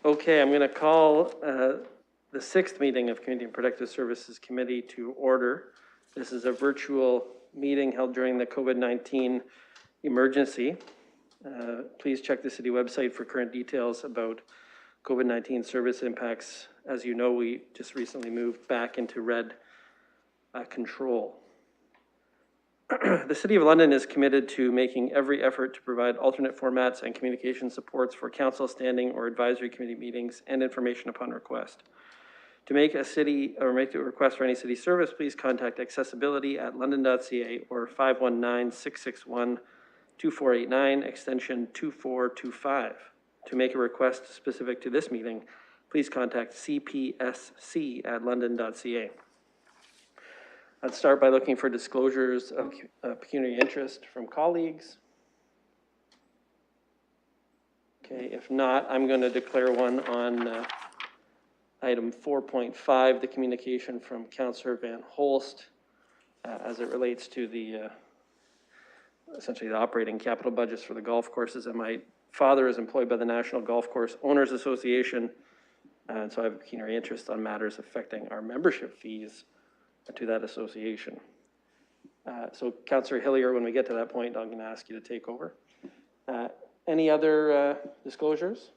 Okay, I'm going to call the sixth meeting of Community and Protective Services Committee to order. This is a virtual meeting held during the COVID-19 emergency. Please check the city website for current details about COVID-19 service impacts. As you know, we just recently moved back into red control. The City of London is committed to making every effort to provide alternate formats and communication supports for council standing or advisory committee meetings and information upon request. To make a request for any city service, please contact accessibility@london.ca or 519-661-2489, extension 2425. To make a request specific to this meeting, please contact cpsc@london.ca. Let's start by looking for disclosures of pecuniary interest from colleagues. Okay, if not, I'm going to declare one on item 4.5, the communication from Councillor Van Holst as it relates to the essentially the operating capital budgets for the golf courses. And my father is employed by the National Golf Course Owners Association, and so I have a pecuniary interest on matters affecting our membership fees to that association. So Councillor Hillier, when we get to that point, I'm going to ask you to take over. Any other disclosures?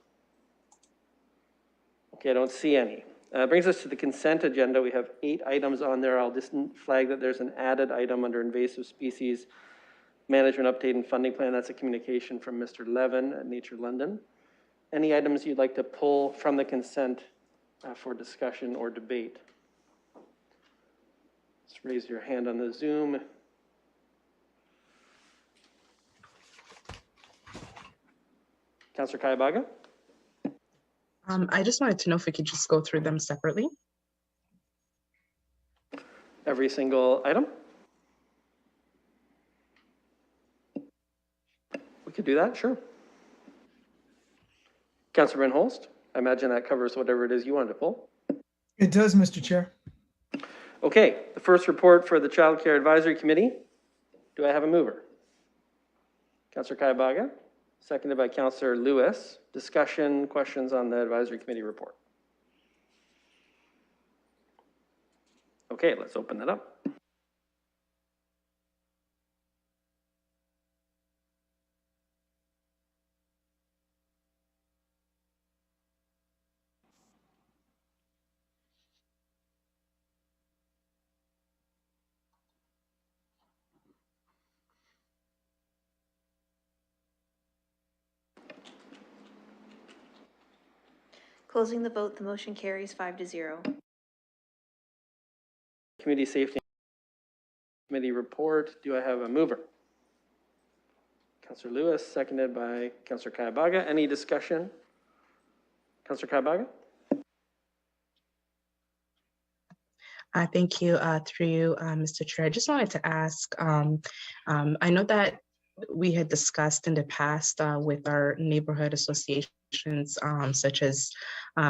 Okay, I don't see any. Brings us to the consent agenda. We have 8 items on there. I'll just flag that there's an added item under invasive species management update and funding plan. That's a communication from Mr. Levin at Nature London. Any items you'd like to pull from the consent for discussion or debate? Just raise your hand on the Zoom. Councillor Kayabaga? I just wanted to know if we could just go through them separately. Every single item? We could do that, sure. Councillor Van Holst, I imagine that covers whatever it is you wanted to pull. It does, Mr. Chair. Okay, the first report for the Child Care Advisory Committee. Do I have a mover? Councillor Kayabaga, seconded by Councillor Lewis. Discussion, questions on the Advisory Committee report. Okay, let's open that up. Closing the vote, the motion carries 5-0. Community Safety Committee report. Do I have a mover? Councillor Lewis, seconded by Councillor Kayabaga. Any discussion? Councillor Kayabaga? Thank you. Through you, Mr. Chair. I just wanted to ask, I know that we had discussed in the past with our neighborhood associations, such as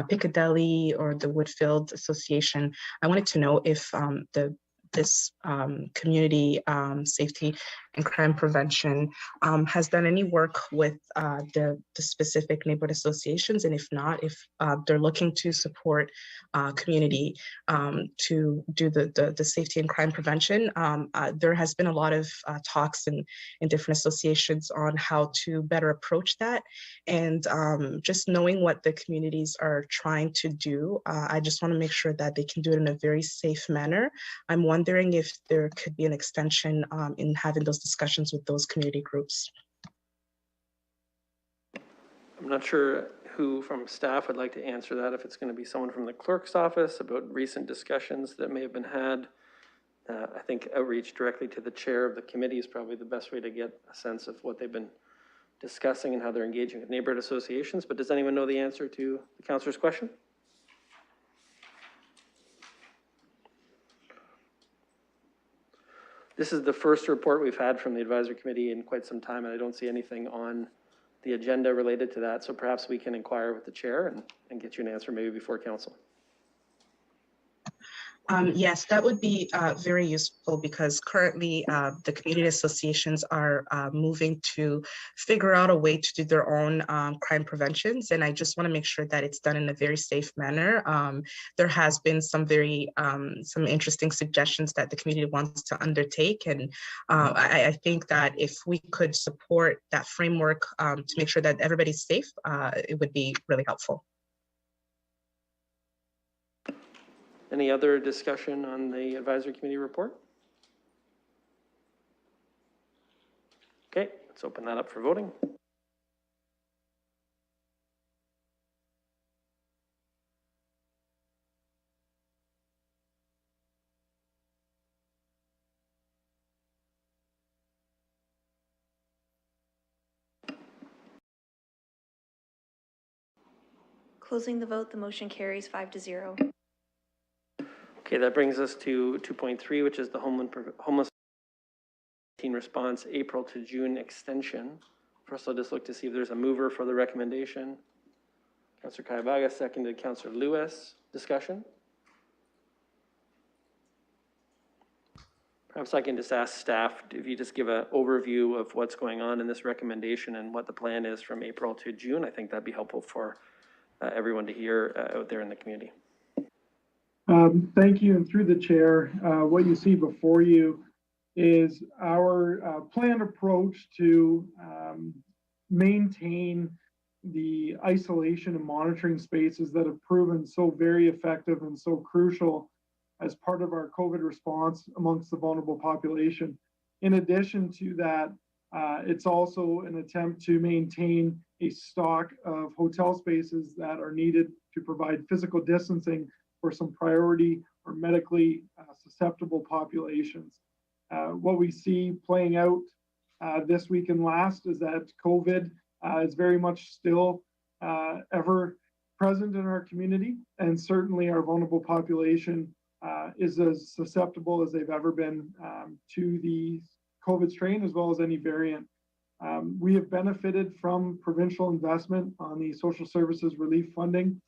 Piccadilly or the Woodfield Association. I wanted to know if this community safety and crime prevention has done any work with the specific neighborhood associations, and if not, if they're looking to support community to do the safety and crime prevention. There has been a lot of talks in different associations on how to better approach that, and just knowing what the communities are trying to do, I just want to make sure that they can do it in a very safe manner. I'm wondering if there could be an extension in having those discussions with those community groups. I'm not sure who from staff would like to answer that, if it's going to be someone from the clerk's office about recent discussions that may have been had. I think outreach directly to the chair of the committee is probably the best way to get a sense of what they've been discussing and how they're engaging with neighborhood associations. But does anyone know the answer to the councillor's question? This is the first report we've had from the advisory committee in quite some time, and I don't see anything on the agenda related to that. So perhaps we can inquire with the chair and get you an answer maybe before council. Yes, that would be very useful because currently the community associations are moving to figure out a way to do their own crime preventions. And I just want to make sure that it's done in a very safe manner. There has been some some interesting suggestions that the community wants to undertake. And I think that if we could support that framework to make sure that everybody's safe, it would be really helpful. Any other discussion on the advisory committee report? Okay, let's open that up for voting. Closing the vote, the motion carries 5-0. Okay, that brings us to 2.3, which is the homeless response April to June extension. First, I'll just look to see if there's a mover for the recommendation. Councillor Kayavaga, seconded Councillor Lewis. Discussion? Perhaps I can just ask staff if you just give an overview of what's going on in this recommendation and what the plan is from April to June. I think that'd be helpful for everyone to hear out there in the community. Thank you, and through the chair, what you see before you is our planned approach to maintain the isolation and monitoring spaces that have proven so very effective and so crucial as part of our COVID response amongst the vulnerable population. In addition to that, it's also an attempt to maintain a stock of hotel spaces that are needed to provide physical distancing for some priority or medically susceptible populations. What we see playing out this week and last is that COVID is very much still ever present in our community, and certainly our vulnerable population is as susceptible as they've ever been to the COVID strain, as well as any variant. We have benefited from provincial investment on the social services relief funding,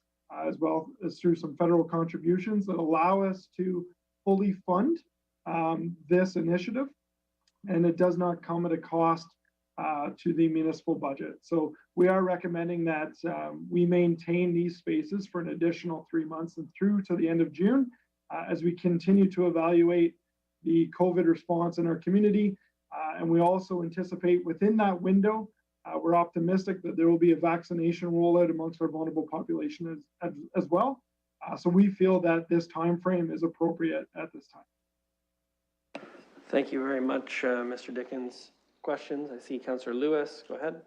as well as through some federal contributions that allow us to fully fund this initiative, and it does not come at a cost to the municipal budget. So we are recommending that we maintain these spaces for an additional 3 months and through to the end of June as we continue to evaluate the COVID response in our community. And we also anticipate within that window, we're optimistic that there will be a vaccination rollout amongst our vulnerable population as well. So we feel that this time frame is appropriate at this time. Thank you very much, Mr. Dickens. Questions? I see Councillor Lewis. Go ahead.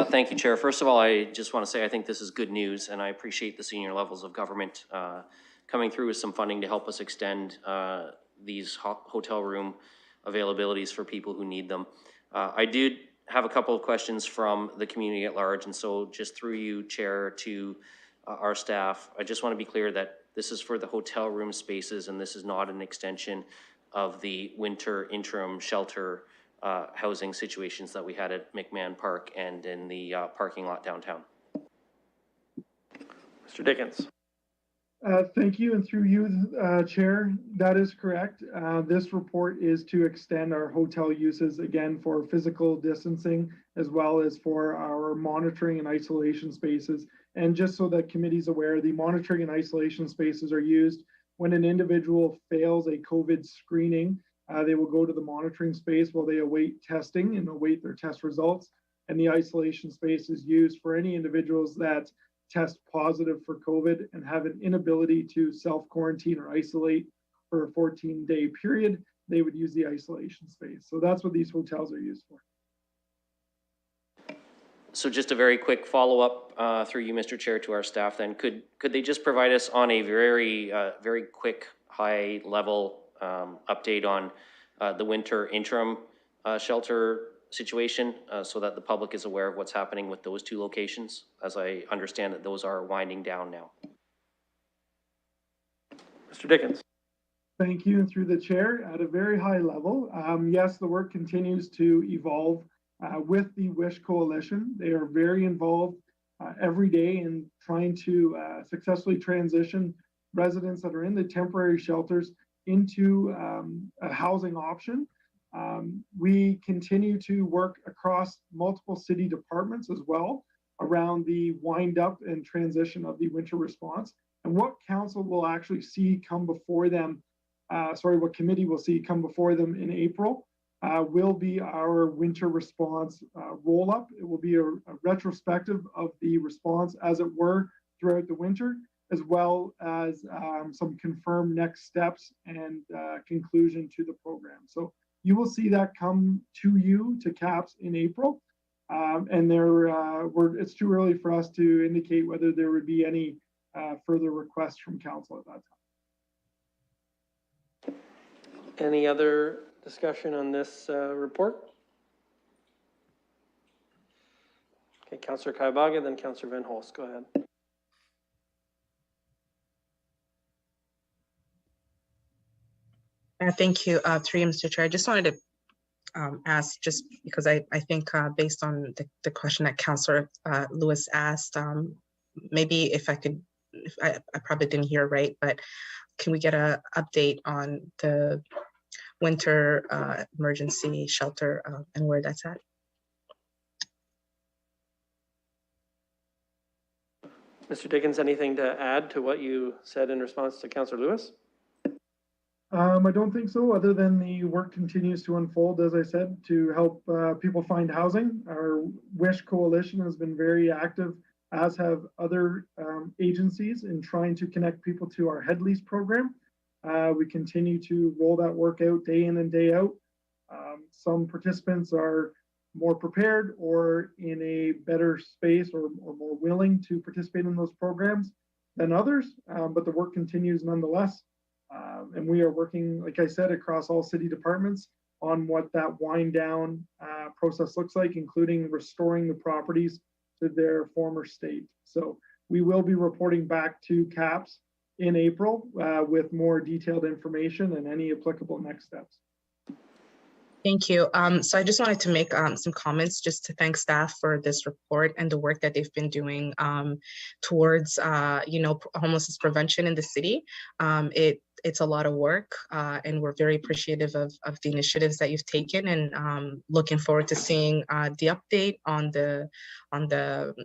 Thank you, Chair. First of all, I just want to say I think this is good news, and I appreciate the senior levels of government coming through with some funding to help us extend these hotel room availabilities for people who need them. I did have a couple of questions from the community at large, and so just through you, Chair, to our staff, I just want to be clear that this is for the hotel room spaces and this is not an extension of the winter interim shelter housing situations that we had at McMahon Park and in the parking lot downtown. Mr. Dickens. Thank you, and through you, Chair, that is correct. This report is to extend our hotel uses again for physical distancing as well as for our monitoring and isolation spaces. And just so that committee's aware, the monitoring and isolation spaces are used when an individual fails a COVID screening. They will go to the monitoring space while they await testing and await their test results. And the isolation space is used for any individuals that test positive for COVID and have an inability to self-quarantine or isolate for a 14-day period. They would use the isolation space. So that's what these hotels are used for. So just a very quick follow-up through you, Mr. Chair, to our staff then. Could they just provide us on a very quick high-level update on the winter interim shelter situation so that the public is aware of what's happening with those two locations, as I understand that those are winding down now? Mr. Dickens. Thank you, and through the chair, at a very high level, yes, the work continues to evolve with the WISH Coalition. They are very involved every day in trying to successfully transition residents that are in the temporary shelters into a housing option. We continue to work across multiple city departments as well around the wind up and transition of the winter response. And what council will actually see come before them, what committee will see come before them in April, will be our winter response roll up. It will be a retrospective of the response as it were throughout the winter, as well as some confirmed next steps and conclusion to the program. So you will see that come to you, to CAPS, in April. And it's too early for us to indicate whether there would be any further requests from council at that time. Any other discussion on this report? Okay, Councillor Kaibaga, then Councillor Van Holst, go ahead. Thank you, through you, Mr. Chair. I just wanted to ask, just because I think based on the question that Councillor Lewis asked, maybe if I could, I probably didn't hear right, but can we get an update on the winter emergency shelter and where that's at? Mr. Dickens, anything to add to what you said in response to Councillor Lewis? I don't think so, other than the work continues to unfold, as I said, to help people find housing. Our WISH Coalition has been very active, as have other agencies, in trying to connect people to our head lease program. We continue to roll that work out day in and day out. Some participants are more prepared or in a better space or more willing to participate in those programs than others, but the work continues nonetheless. And we are working, like I said, across all city departments on what that wind down process looks like, including restoring the properties to their former state. So we will be reporting back to CAPS in April with more detailed information and any applicable next steps. Thank you. So I just wanted to make some comments just to thank staff for this report and the work that they've been doing towards, homelessness prevention in the city. It's a lot of work, and we're very appreciative of the initiatives that you've taken, and looking forward to seeing the update on the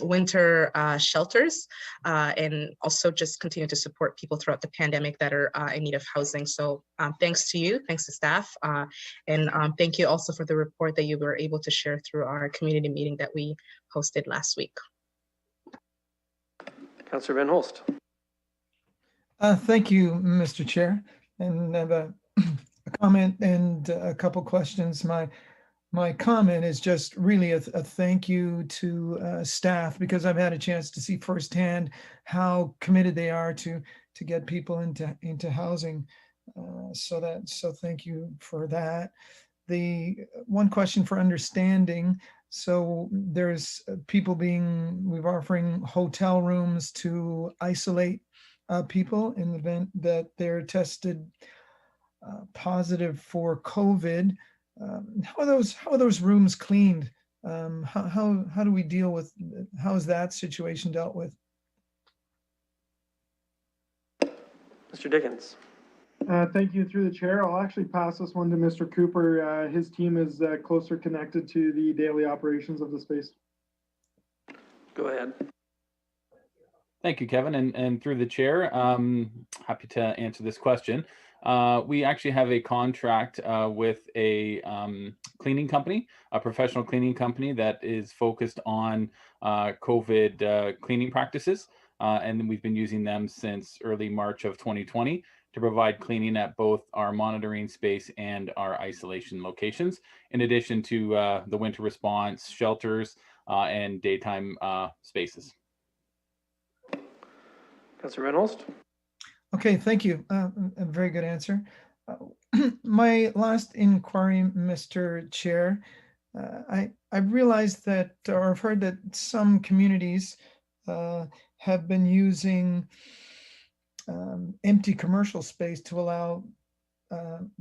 winter shelters, and also just continue to support people throughout the pandemic that are in need of housing. So thanks to you, thanks to staff, and thank you also for the report that you were able to share through our community meeting that we hosted last week. Councillor Van Holst. Thank you, Mr. Chair. And I have a comment and a couple questions. My comment is just really a thank you to staff, because I've had a chance to see firsthand how committed they are to get people into housing. So thank you for that. The one question for understanding. So there's we're offering hotel rooms to isolate people in the event that they're tested positive for COVID. How are those rooms cleaned? How do we deal with, how is that situation dealt with? Mr. Dickens. Thank you, through the chair. I'll actually pass this one to Mr. Cooper. His team is closer connected to the daily operations of the space. Go ahead. Thank you, Kevin, and through the chair, happy to answer this question. We actually have a contract with a cleaning company, a professional cleaning company that is focused on COVID cleaning practices. And we've been using them since early March of 2020 to provide cleaning at both our monitoring space and our isolation locations, in addition to the winter response shelters and daytime spaces. Councillor Van Holst. Okay, thank you. A very good answer. My last inquiry, Mr. Chair, I've realized that, or I've heard that some communities have been using empty commercial space to allow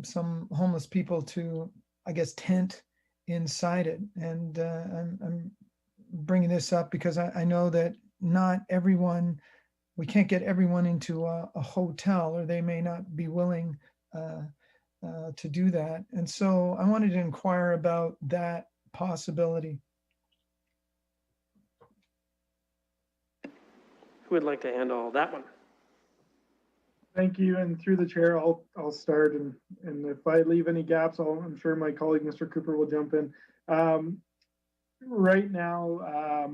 some homeless people to, I guess, tent inside it. And I'm bringing this up because I know that not everyone we can't get everyone into a hotel, or they may not be willing to do that. And so I wanted to inquire about that possibility. Who would like to handle that one? Thank you, and through the chair, I'll start, and if I leave any gaps, I'm sure my colleague, Mr. Cooper, will jump in. Right now,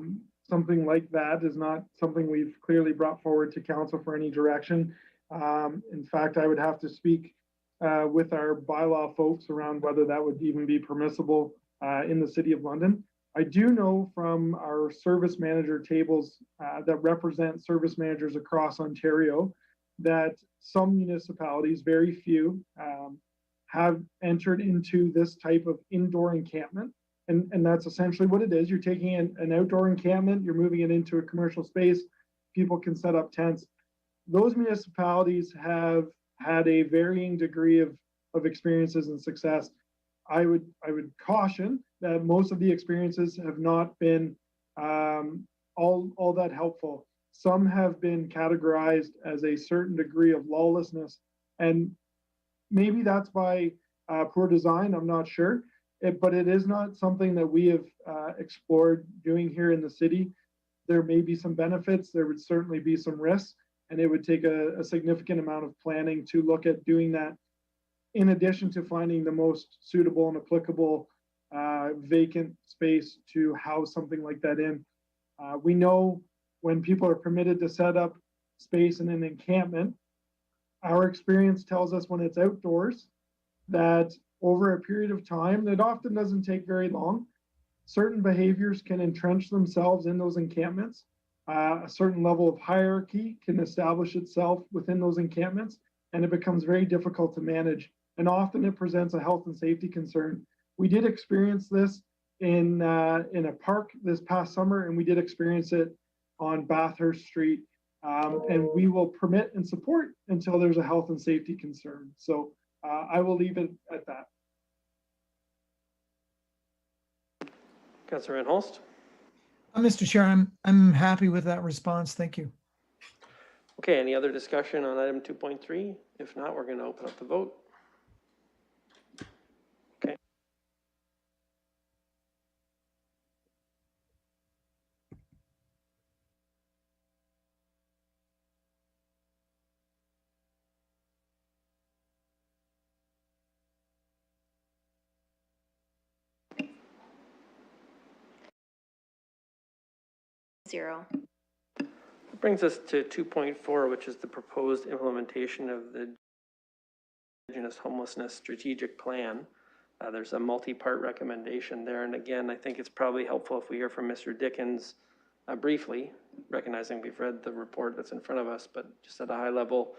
something like that is not something we've clearly brought forward to council for any direction. In fact, I would have to speak with our bylaw folks around whether that would even be permissible in the City of London. I do know from our service manager tables that represent service managers across Ontario that some municipalities, very few, have entered into this type of indoor encampment. And that's essentially what it is. You're taking an outdoor encampment, you're moving it into a commercial space, people can set up tents. Those municipalities have had a varying degree of experiences and success. I would caution that most of the experiences have not been all that helpful. Some have been categorized as a certain degree of lawlessness, and maybe that's by poor design, I'm not sure. But it is not something that we have explored doing here in the city. There may be some benefits, there would certainly be some risks, and it would take a significant amount of planning to look at doing that, in addition to finding the most suitable and applicable vacant space to house something like that in. We know when people are permitted to set up space in an encampment, our experience tells us when it's outdoors that over a period of time, that often doesn't take very long, certain behaviors can entrench themselves in those encampments. A certain level of hierarchy can establish itself within those encampments, and it becomes very difficult to manage. And often it presents a health and safety concern. We did experience this in a park this past summer, and we did experience it on Bathurst Street. And we will permit and support until there's a health and safety concern. So I will leave it at that. Councillor Van Holst. Mr. Chair, I'm happy with that response. Thank you. Okay, any other discussion on item 2.3? If not, we're going to open up the vote. Okay. Zero. That brings us to 2.4, which is the proposed implementation of the Indigenous Homelessness Strategic Plan. There's a multi-part recommendation there. And again, I think it's probably helpful if we hear from Mr. Dickens briefly, recognizing we've read the report that's in front of us, but just at a high level,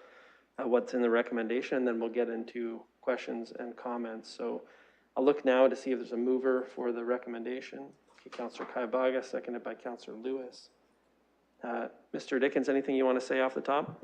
what's in the recommendation, and then we'll get into questions and comments. So I'll look now to see if there's a mover for the recommendation. Okay, Councillor Kaibaga, seconded by Councillor Lewis. Mr. Dickens, anything you want to say off the top?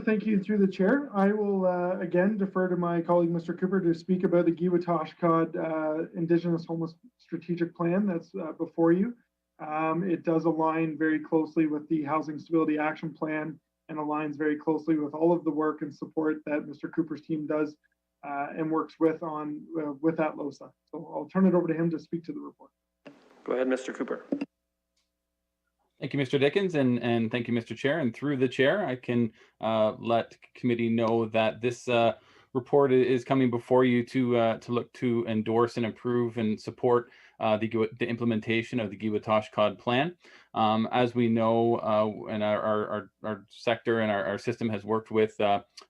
Thank you through the chair. I will again defer to my colleague, Mr. Cooper, to speak about the Giwatashkad Indigenous Homeless Strategic Plan that's before you. It does align very closely with the Housing Stability Action Plan and aligns very closely with all of the work and support that Mr. Cooper's team does and works with on with that LOSA. So I'll turn it over to him to speak to the report. Go ahead, Mr. Cooper. Thank you, Mr. Dickens, and thank you, Mr. Chair. And through the chair, I can let committee know that this report is coming before you to look to endorse and approve and support the implementation of the Giwatashkad plan. As we know, and our sector and our system has worked with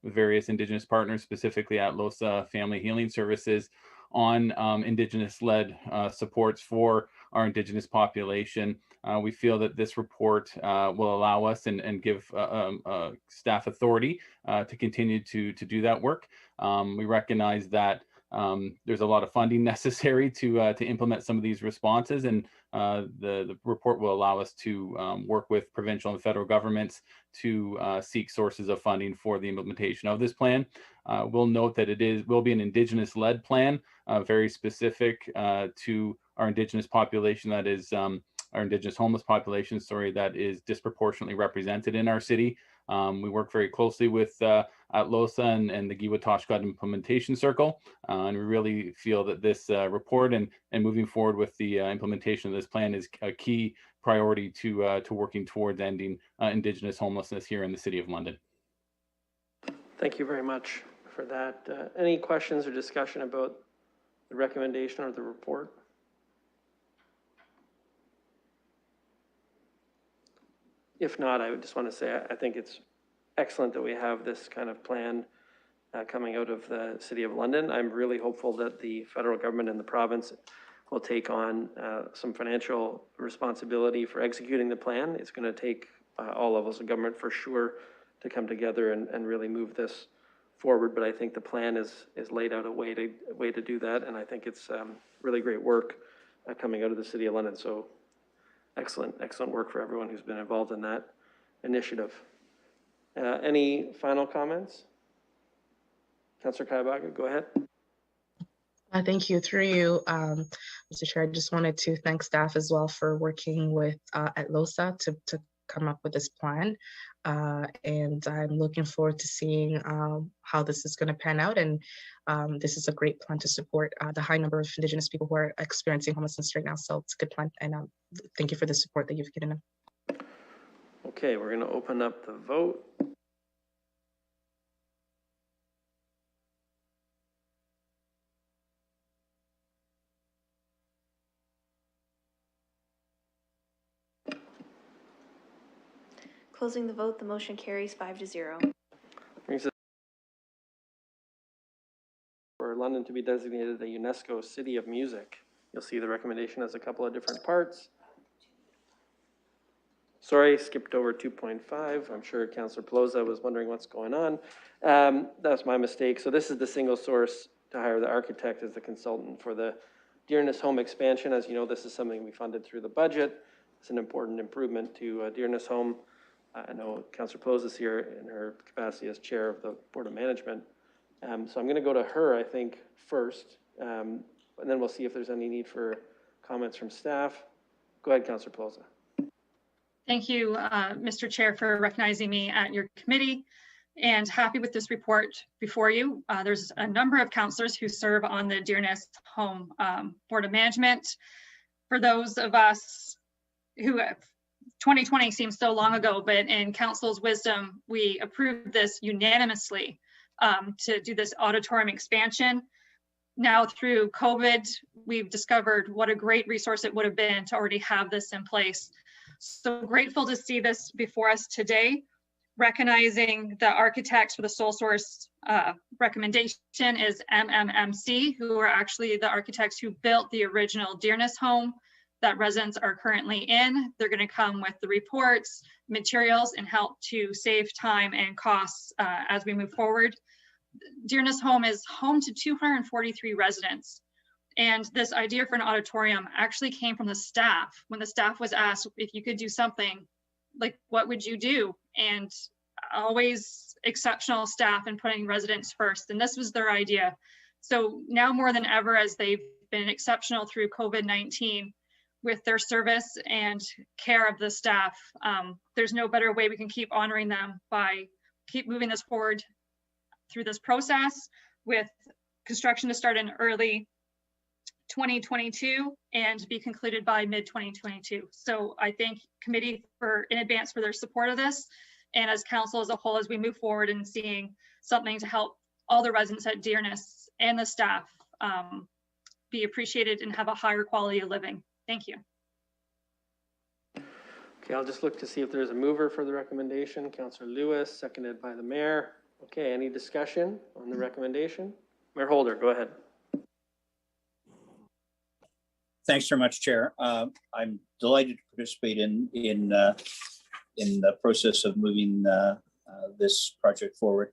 various Indigenous partners, specifically at LOSA Family Healing Services, on Indigenous-led supports for our Indigenous population. We feel that this report will allow us and give staff authority to continue to do that work. We recognize that there's a lot of funding necessary to implement some of these responses, and the report will allow us to work with provincial and federal governments to seek sources of funding for the implementation of this plan. We'll note that will be an Indigenous-led plan, very specific to our Indigenous population that is our Indigenous homeless population, that is disproportionately represented in our city. We work very closely with at LOSA and the Giwa-Tashkot Implementation Circle, and we really feel that this report and moving forward with the implementation of this plan is a key priority to working towards ending Indigenous homelessness here in the City of London. Thank you very much for that. Any questions or discussion about the recommendation or the report? If not, I would just want to say I think it's excellent that we have this kind of plan coming out of the City of London. I'm really hopeful that the federal government and the province will take on some financial responsibility for executing the plan. It's going to take all levels of government for sure to come together and really move this forward. But I think the plan is laid out a way to do that, and I think it's really great work coming out of the City of London. So excellent work for everyone who's been involved in that initiative. Any final comments? Councillor Kaibaga, go ahead. Thank you. Through you, Mr. Chair, I just wanted to thank staff as well for working with at LOSA to come up with this plan. And I'm looking forward to seeing how this is going to pan out. And this is a great plan to support the high number of Indigenous people who are experiencing homelessness right now. So it's a good plan. And thank you for the support that you've given them. Okay, we're going to open up the vote. Closing the vote, the motion carries 5-0. Brings us for London to be designated a UNESCO City of Music. You'll see the recommendation has a couple of different parts. Sorry, skipped over 2.5. I'm sure Councillor Pelosa was wondering what's going on. That's my mistake. So this is the single source to hire the architect as the consultant for the Dearness Home expansion. As you know, this is something we funded through the budget. It's an important improvement to Dearness Home. I know Councillor Pelosa is here in her capacity as chair of the Board of Management. So I'm going to go to her, I think, first, and then we'll see if there's any need for comments from staff. Go ahead, Councillor Pelosa. Thank you, Mr. Chair, for recognizing me at your committee, and happy with this report before you. There's a number of councillors who serve on the Dearness Home Board of Management. For those of us who 2020 seems so long ago, but in council's wisdom, we approved this unanimously to do this auditorium expansion. Now through COVID, we've discovered what a great resource it would have been to already have this in place. So grateful to see this before us today, recognizing the architects for the sole source recommendation is MMMC, who are actually the architects who built the original Dearness home that residents are currently in. They're going to come with the reports, materials, and help to save time and costs as we move forward. Dearness home is home to 243 residents. And this idea for an auditorium actually came from the staff. When the staff was asked if you could do something, like what would you do? And always exceptional staff and putting residents first. And this was their idea. So now more than ever, as they've been exceptional through COVID-19, with their service and care of the staff. There's no better way we can keep honoring them by keep moving this forward through this process with construction to start in early 2022 and be concluded by mid-2022. So I thank committee in advance for their support of this, and as council as a whole, as we move forward and seeing something to help all the residents at Dearness and the staff be appreciated and have a higher quality of living. Thank you. Okay, I'll just look to see if there's a mover for the recommendation. Councillor Lewis, seconded by the mayor. Okay, any discussion on the recommendation? Mayor Holder, go ahead. Thanks very much, Chair. I'm delighted to participate in the process of moving this project forward.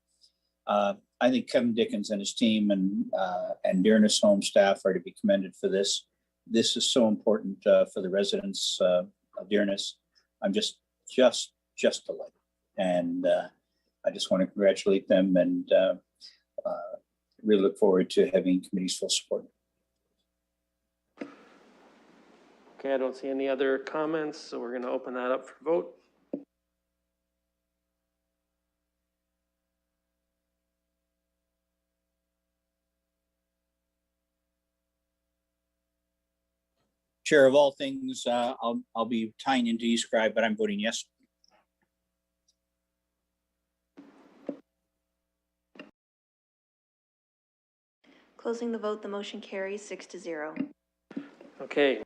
I think Kevin Dickens and his team and Dearness Home staff are to be commended for this. This is so important for the residents of Dearness. I'm just delighted, and I just want to congratulate them and really look forward to having committee's full support. Okay, Okay, I don't see any other comments, so we're going to open that up for vote. Chair, of all things, I'll be tying into eScribe, but I'm voting yes. Closing the vote, the motion carries 6-0. Okay.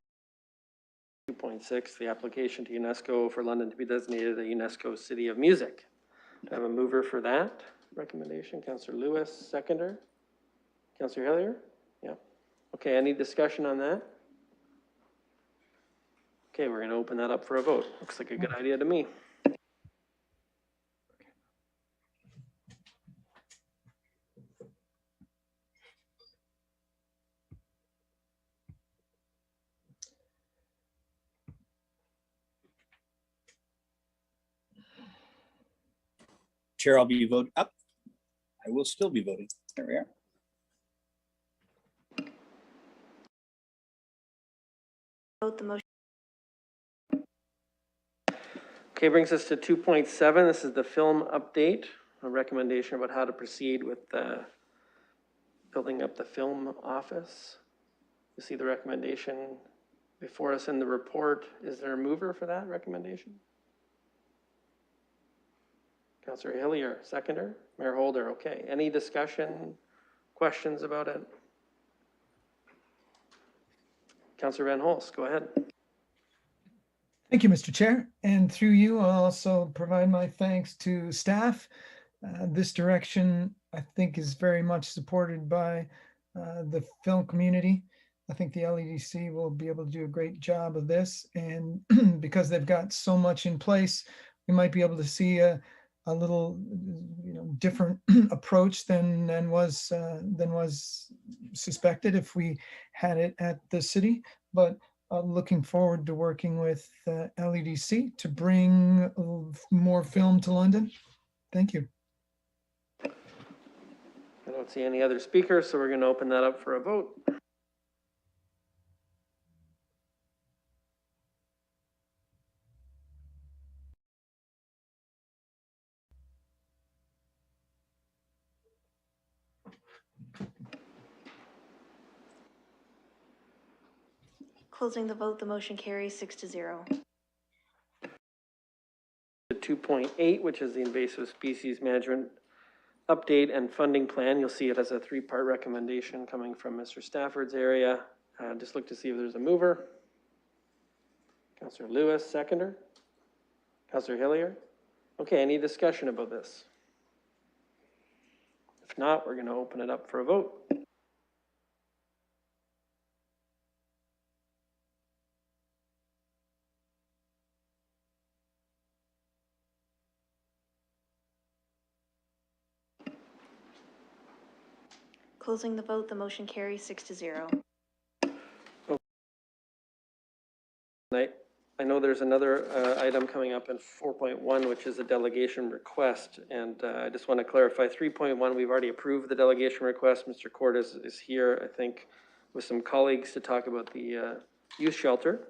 2.6, the application to UNESCO for London to be designated a UNESCO City of Music. Do I have a mover for that recommendation? Councillor Lewis, seconder. Councillor Hillier? Yeah. Okay, any discussion on that? Okay, we're going to open that up for a vote. Looks like a good idea to me. Chair, I'll be voting up. I will still be voting. There we are. Vote the motion. Okay, brings us to 2.7. This is the film update, a recommendation about how to proceed with building up the film office. You see the recommendation before us in the report. Is there a mover for that recommendation? Councillor Hillier, seconder. Mayor Holder, okay. Any discussion, questions about it? Councillor Van Holtz, go ahead. Thank you, Mr. Chair. And through you, I'll also provide my thanks to staff. This direction, I think, is very much supported by the film community. I think the LEDC will be able to do a great job of this. And because they've got so much in place, we might be able to see a little, different approach than was suspected if we had it at the city. But looking forward to working with LEDC to bring more film to London. Thank you. I don't see any other speakers, so we're going to open that up for a vote. Closing the vote, the motion carries 6-0. 2.8, which is the invasive species management update and funding plan. You'll see it as a 3-part recommendation coming from Mr. Stafford's area. Just look to see if there's a mover. Councillor Lewis, seconder. Councillor Hillier. Okay, any discussion about this? If not, we're going to open it up for a vote. Closing the vote, the motion carries 6-0. I know there's another item coming up in 4.1, which is a delegation request. And I just want to clarify 3.1, we've already approved the delegation request. Mr. Cordes is here, I think, with some colleagues to talk about the youth shelter.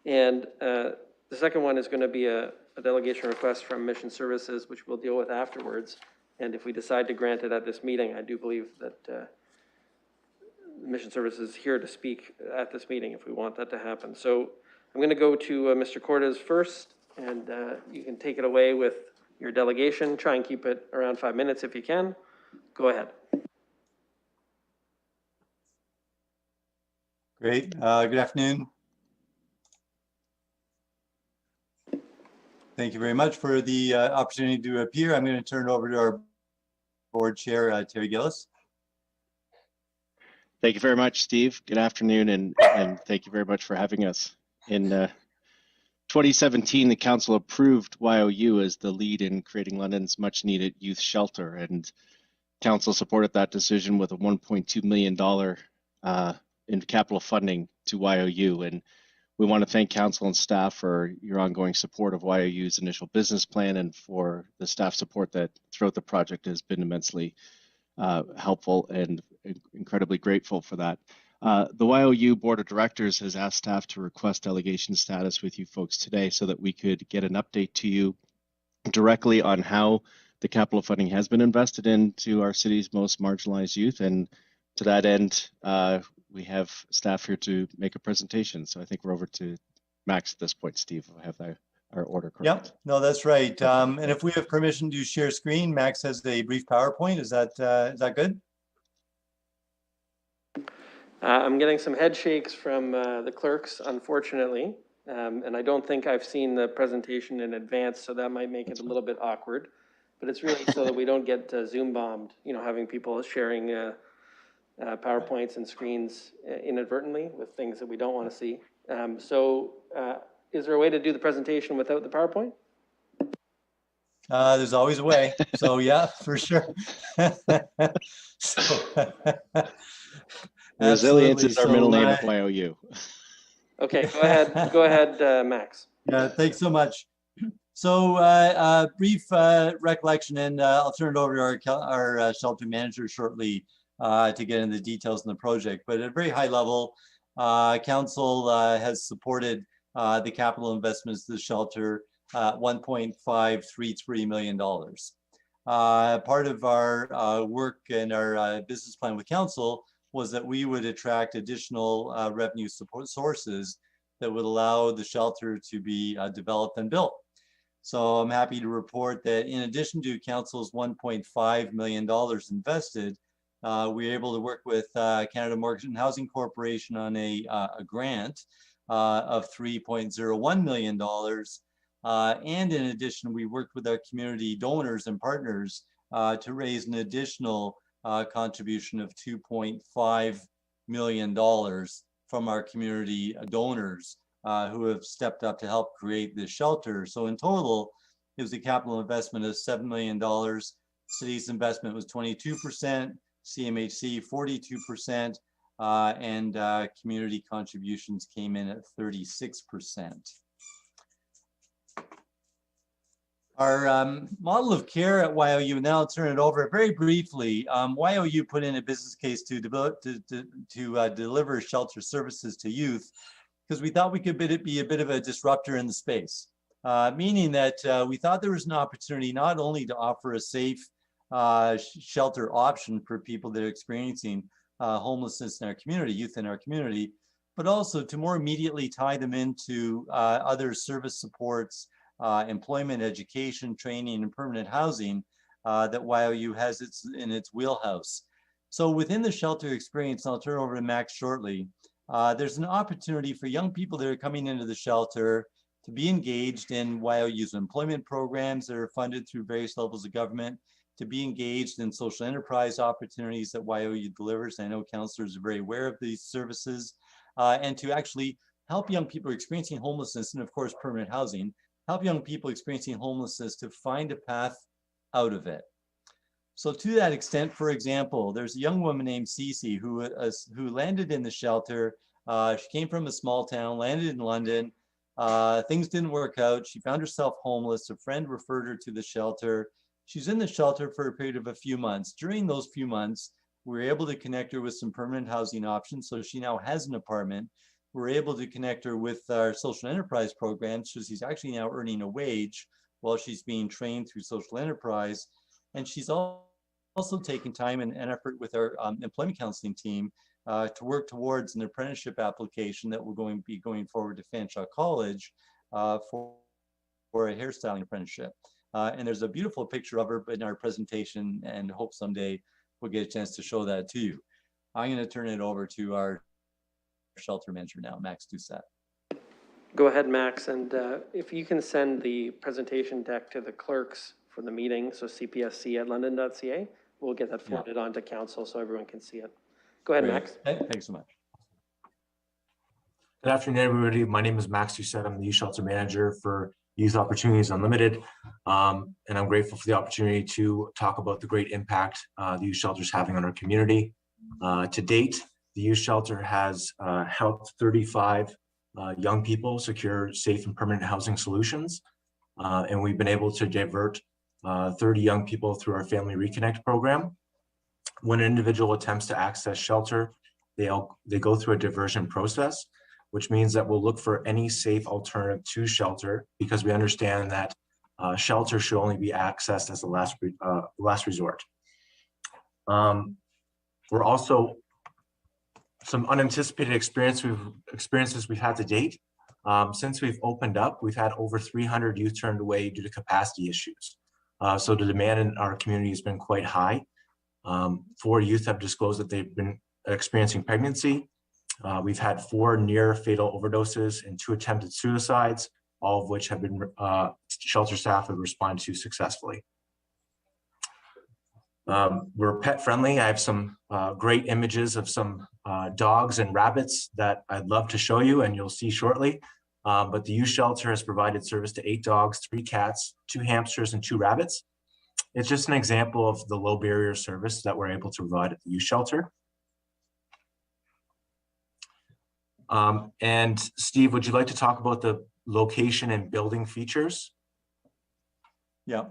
And the second one is going to be a delegation request from Mission Services, which we'll deal with afterwards. And if we decide to grant it at this meeting, I do believe that Mission Services is here to speak at this meeting if we want that to happen. So I'm going to go to Mr. Cordes first, and you can take it away with your delegation. Try and keep it around 5 minutes if you can. Go ahead. Great. Good afternoon. Thank you very much for the opportunity to appear. I'm going to turn it over to our board chair, Terry Gillis. Thank you very much, Steve. Good afternoon, and thank you very much for having us. In 2017, the council approved YOU as the lead in creating London's much needed youth shelter, and council supported that decision with a $1.2 million in capital funding to YOU. And we want to thank council and staff for your ongoing support of YOU's initial business plan and for the staff support that throughout the project has been immensely helpful, and incredibly grateful for that. The YOU Board of Directors has asked staff to request delegation status with you folks today so that we could get an update to you directly on how the capital funding has been invested into our city's most marginalized youth. And to that end, we have staff here to make a presentation. So I think we're over to Max at this point. Steve, I have our order correct. Yep, no, that's right. And if we have permission to share screen, Max has a brief PowerPoint. Is that good? I'm getting some head shakes from the clerks, unfortunately. And I don't think I've seen the presentation in advance, so that might make it a little bit awkward. But it's really so that we don't get Zoom bombed, you know, having people sharing PowerPoints and screens inadvertently with things that we don't want to see. Is there a way to do the presentation without the PowerPoint? There's always a way. So yeah, for sure. Resilience is our middle name at YOU. Okay, go ahead, Max. Yeah, thanks so much. So brief recollection, and I'll turn it over to our shelter manager shortly to get into the details in the project. But at a very high level, council has supported the capital investments to the shelter, $1.533 million. Part of our work and our business plan with council was that we would attract additional revenue support sources that would allow the shelter to be developed and built. So I'm happy to report that in addition to council's $1.5 million invested, we were able to work with Canada Mortgage and Housing Corporation on a grant of $3.01 million. And in addition, we worked with our community donors and partners to raise an additional contribution of $2.5 million from our community donors who have stepped up to help create this shelter. So in total, it was a capital investment of $7 million. City's investment was 22%, CMHC 42%, and community contributions came in at 36%. Our model of care at YOU, and now I'll turn it over very briefly. YOU put in a business case to deliver shelter services to youth because we thought we could be a bit of a disruptor in the space, meaning that we thought there was an opportunity not only to offer a safe shelter option for people that are experiencing homelessness in our community, youth in our community, but also to more immediately tie them into other service supports, employment, education, training, and permanent housing that YOU has in its wheelhouse. So within the shelter experience, and I'll turn it over to Max shortly, there's an opportunity for young people that are coming into the shelter to be engaged in YOU's employment programs that are funded through various levels of government, to be engaged in social enterprise opportunities that YOU delivers. I know counselors are very aware of these services, and to actually help young people experiencing homelessness and of course permanent housing, help young people experiencing homelessness to find a path out of it. So to that extent, for example, there's a young woman named Cece who landed in the shelter. She came from a small town, landed in London. Things didn't work out. She found herself homeless. A friend referred her to the shelter. She's in the shelter for a period of a few months. During those few months, we were able to connect her with some permanent housing options. So she now has an apartment. We're able to connect her with our social enterprise programs. So she's actually now earning a wage while she's being trained through social enterprise. And she's also taking time and effort with our employment counseling team to work towards an apprenticeship application that we're going to be going forward to Fanshawe College for a hairstyling apprenticeship. And there's a beautiful picture of her in our presentation, and hope someday we'll get a chance to show that to you. I'm going to turn it over to our shelter manager now, Max Doucette. Go ahead, Max, and if you can send the presentation deck to the clerks for the meeting, so cpsc@london.ca, we'll get that forwarded on to council so everyone can see it. Go ahead, Max. Thanks so much. Good afternoon, everybody. My name is Max Doucette. I'm the youth shelter manager for Youth Opportunities Unlimited, and I'm grateful for the opportunity to talk about the great impact the youth shelter is having on our community. To date, the youth shelter has helped 35 young people secure safe and permanent housing solutions, and we've been able to divert 30 young people through our Family Reconnect program. When an individual attempts to access shelter, they go through a diversion process, which means that we'll look for any safe alternative to shelter, because we understand that shelter should only be accessed as a last resort. We're also some unanticipated experiences we've had to date. Since we've opened up, we've had over 300 youth turned away due to capacity issues. So the demand in our community has been quite high. 4 youth have disclosed that they've been experiencing pregnancy. We've had 4 near fatal overdoses and 2 attempted suicides, all of which have been shelter staff have responded to successfully. We're pet friendly. I have some great images of some dogs and rabbits that I'd love to show you, and you'll see shortly. But the youth shelter has provided service to 8 dogs, 3 cats, 2 hamsters, and 2 rabbits. It's just an example of the low barrier service that we're able to provide at the youth shelter. And Steve, would you like to talk about the location and building features? Yeah.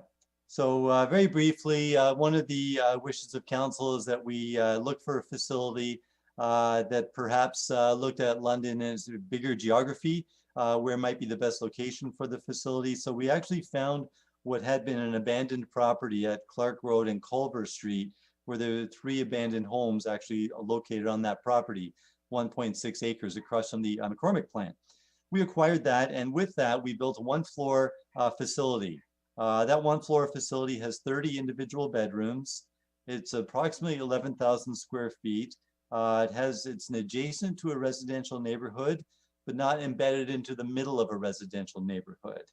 So very briefly, one of the wishes of council is that we look for a facility that perhaps looked at London as a bigger geography, where might be the best location for the facility. So we actually found what had been an abandoned property at Clark Road and Culver Street, where there were 3 abandoned homes actually located on that property, 1.6 acres across from the McCormick plant. We acquired that, and with that, we built a 1-floor facility. That 1-floor facility has 30 individual bedrooms. It's approximately 11,000 square feet. It's adjacent to a residential neighborhood, but not embedded into the middle of a residential neighborhood.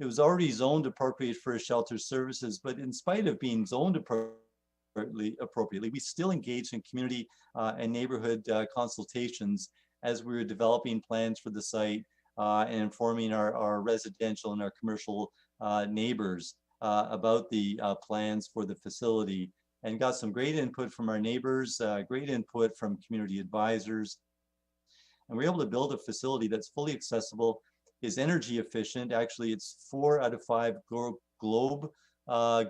It was already zoned appropriate for shelter services, but in spite of being zoned appropriately, we still engaged in community and neighborhood consultations as we were developing plans for the site and informing our residential and our commercial neighbors about the plans for the facility, and got some great input from our neighbors, great input from community advisors. And we're able to build a facility that's fully accessible, is energy efficient. Actually, it's 4 out of 5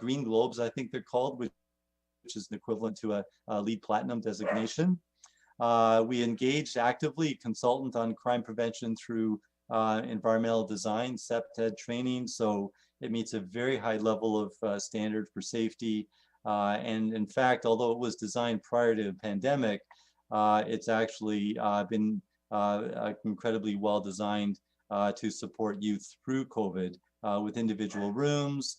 green globes, I think they're called, which is an equivalent to a LEED Platinum designation. We engaged actively consultant on crime prevention through environmental design, CEPTED training. So it meets a very high level of standard for safety. And in fact, although it was designed prior to the pandemic, it's actually been incredibly well designed to support youth through COVID with individual rooms,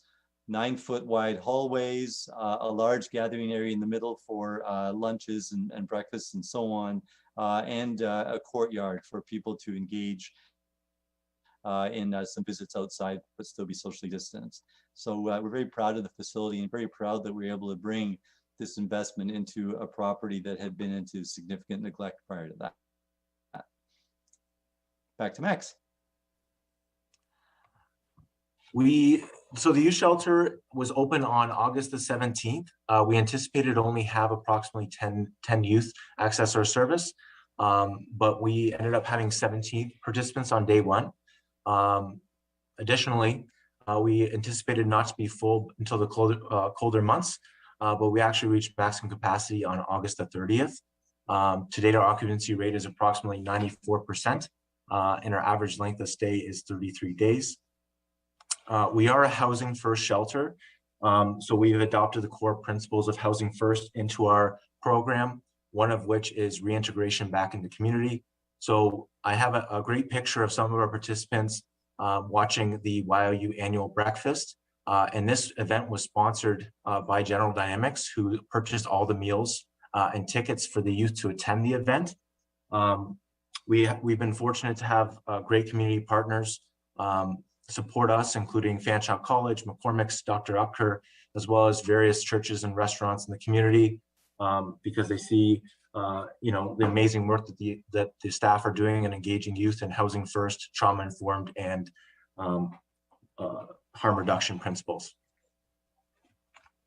9-foot wide hallways, a large gathering area in the middle for lunches and breakfasts and so on, and a courtyard for people to engage in some visits outside, but still be socially distanced. So we're very proud of the facility and very proud that we were able to bring this investment into a property that had been into significant neglect prior to that. Back to Max. So the youth shelter was open on August the 17th. We anticipated only have approximately 10 youth access our service, but we ended up having 17 participants on day 1. Additionally, we anticipated not to be full until the colder months, but we actually reached maximum capacity on August the 30th. To date, our occupancy rate is approximately 94%, and our average length of stay is 33 days. We are a housing first shelter, so we've adopted the core principles of housing first into our program, one of which is reintegration back into community. So I have a great picture of some of our participants watching the YOU annual breakfast. And this event was sponsored by General Dynamics, who purchased all the meals and tickets for the youth to attend the event. We've been fortunate to have great community partners support us, including Fanshawe College, McCormick's, Dr. Upker, as well as various churches and restaurants in the community, because they see the amazing work that the staff are doing in engaging youth in housing first, trauma informed, and harm reduction principles.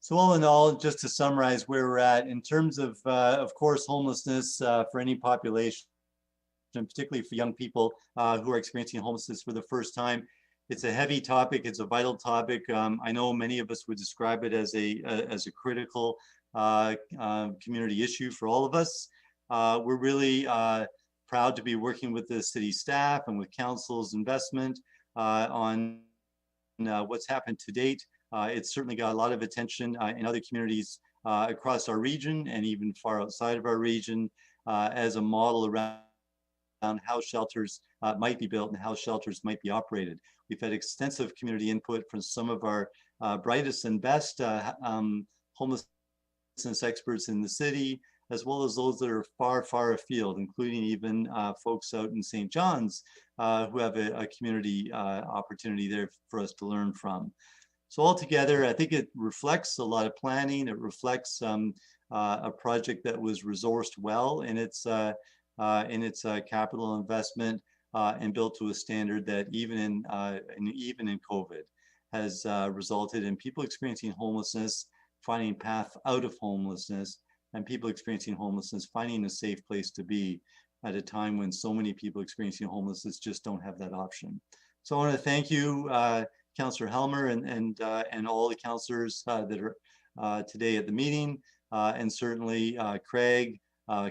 So all in all, just to summarize where we're at in terms of course, homelessness for any population, and particularly for young people who are experiencing homelessness for the first time. It's a heavy topic. It's a vital topic. I know many of us would describe it as a critical community issue for all of us. We're really proud to be working with the city staff and with council's investment on what's happened to date. It's certainly got a lot of attention in other communities across our region and even far outside of our region as a model around how shelters might be built and how shelters might be operated. We've had extensive community input from some of our brightest and best homelessness experts in the city, as well as those that are far, far afield, including even folks out in St. John's who have a community opportunity there for us to learn from. So altogether, I think it reflects a lot of planning. It reflects a project that was resourced well in its capital investment and built to a standard that even in COVID has resulted in people experiencing homelessness finding path out of homelessness, and people experiencing homelessness finding a safe place to be at a time when so many people experiencing homelessness just don't have that option. So I want to thank you, Councillor Helmer, and all the councillors that are today at the meeting, and certainly Craig,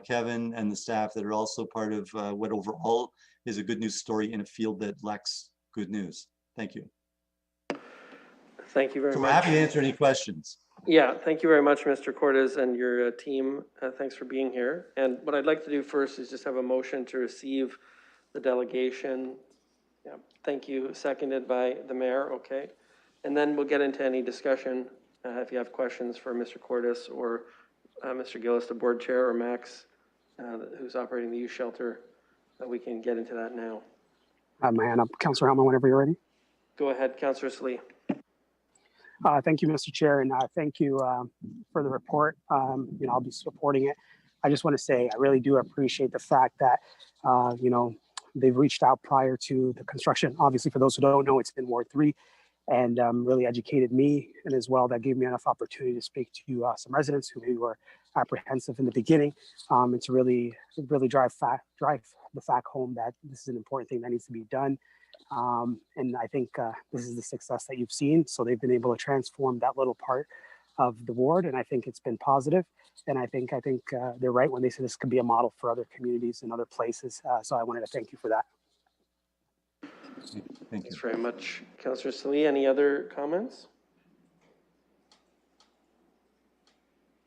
Kevin, and the staff that are also part of what overall is a good news story in a field that lacks good news. Thank you. Thank you very much. We're happy to answer any questions. Yeah, thank you very much, Mr. Cortez and your team. Thanks for being here. And what I'd like to do first is just have a motion to receive the delegation. Yeah, thank you. Seconded by the mayor. Okay. And then we'll get into any discussion if you have questions for Mr. Cortez or Mr. Gillis, the board chair, or Max, who's operating the youth shelter. We can get into that now. My hand up, Councillor Helmer, whenever you're ready. Go ahead, Councillor Slee. Thank you, Mr. Chair, and thank you for the report. I'll be supporting it. I just want to say I really do appreciate the fact that they've reached out prior to the construction. Obviously, for those who don't know, it's been Ward 3, and really educated me, and as well that gave me enough opportunity to speak to some residents who maybe were apprehensive in the beginning, and to really drive the fact home that this is an important thing that needs to be done. And I think this is the success that you've seen. So they've been able to transform that little part of the ward, and I think it's been positive. And I think they're right when they say this could be a model for other communities and other places. So I wanted to thank you for that. Thanks very much, Councillor Slee. Any other comments?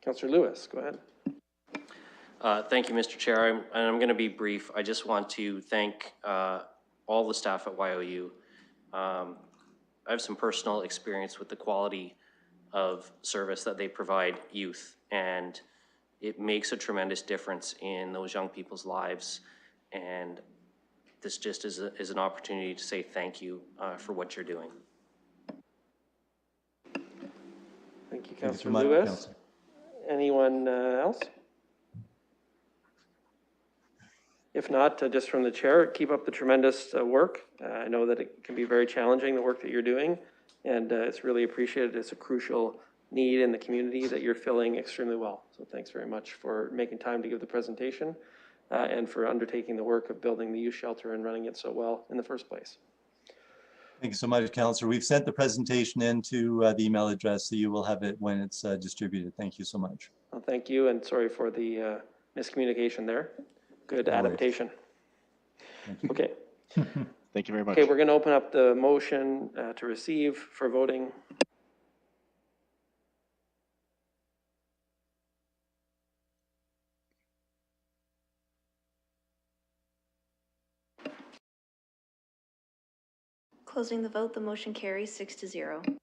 Councillor Lewis, go ahead. Thank you, Mr. Chair. I'm going to be brief. I just want to thank all the staff at YOU. I have some personal experience with the quality of service that they provide youth, and it makes a tremendous difference in those young people's lives. And this just is an opportunity to say thank you for what you're doing. Thank you, Councillor Lewis. Councillor. Anyone else? If not, just from the chair, keep up the tremendous work. I know that it can be very challenging, the work that you're doing, and it's really appreciated. It's a crucial need in the community that you're filling extremely well. So thanks very much for making time to give the presentation and for undertaking the work of building the youth shelter and running it so well in the first place. Thank you so much, Councillor. We've sent the presentation into the email address, so you will have it when it's distributed. Thank you so much. Well, thank you, and sorry for the miscommunication there. Good adaptation. Okay. Thank you very much. Okay, we're going to open up the motion to receive for voting. Closing the vote, the motion carries 6-0.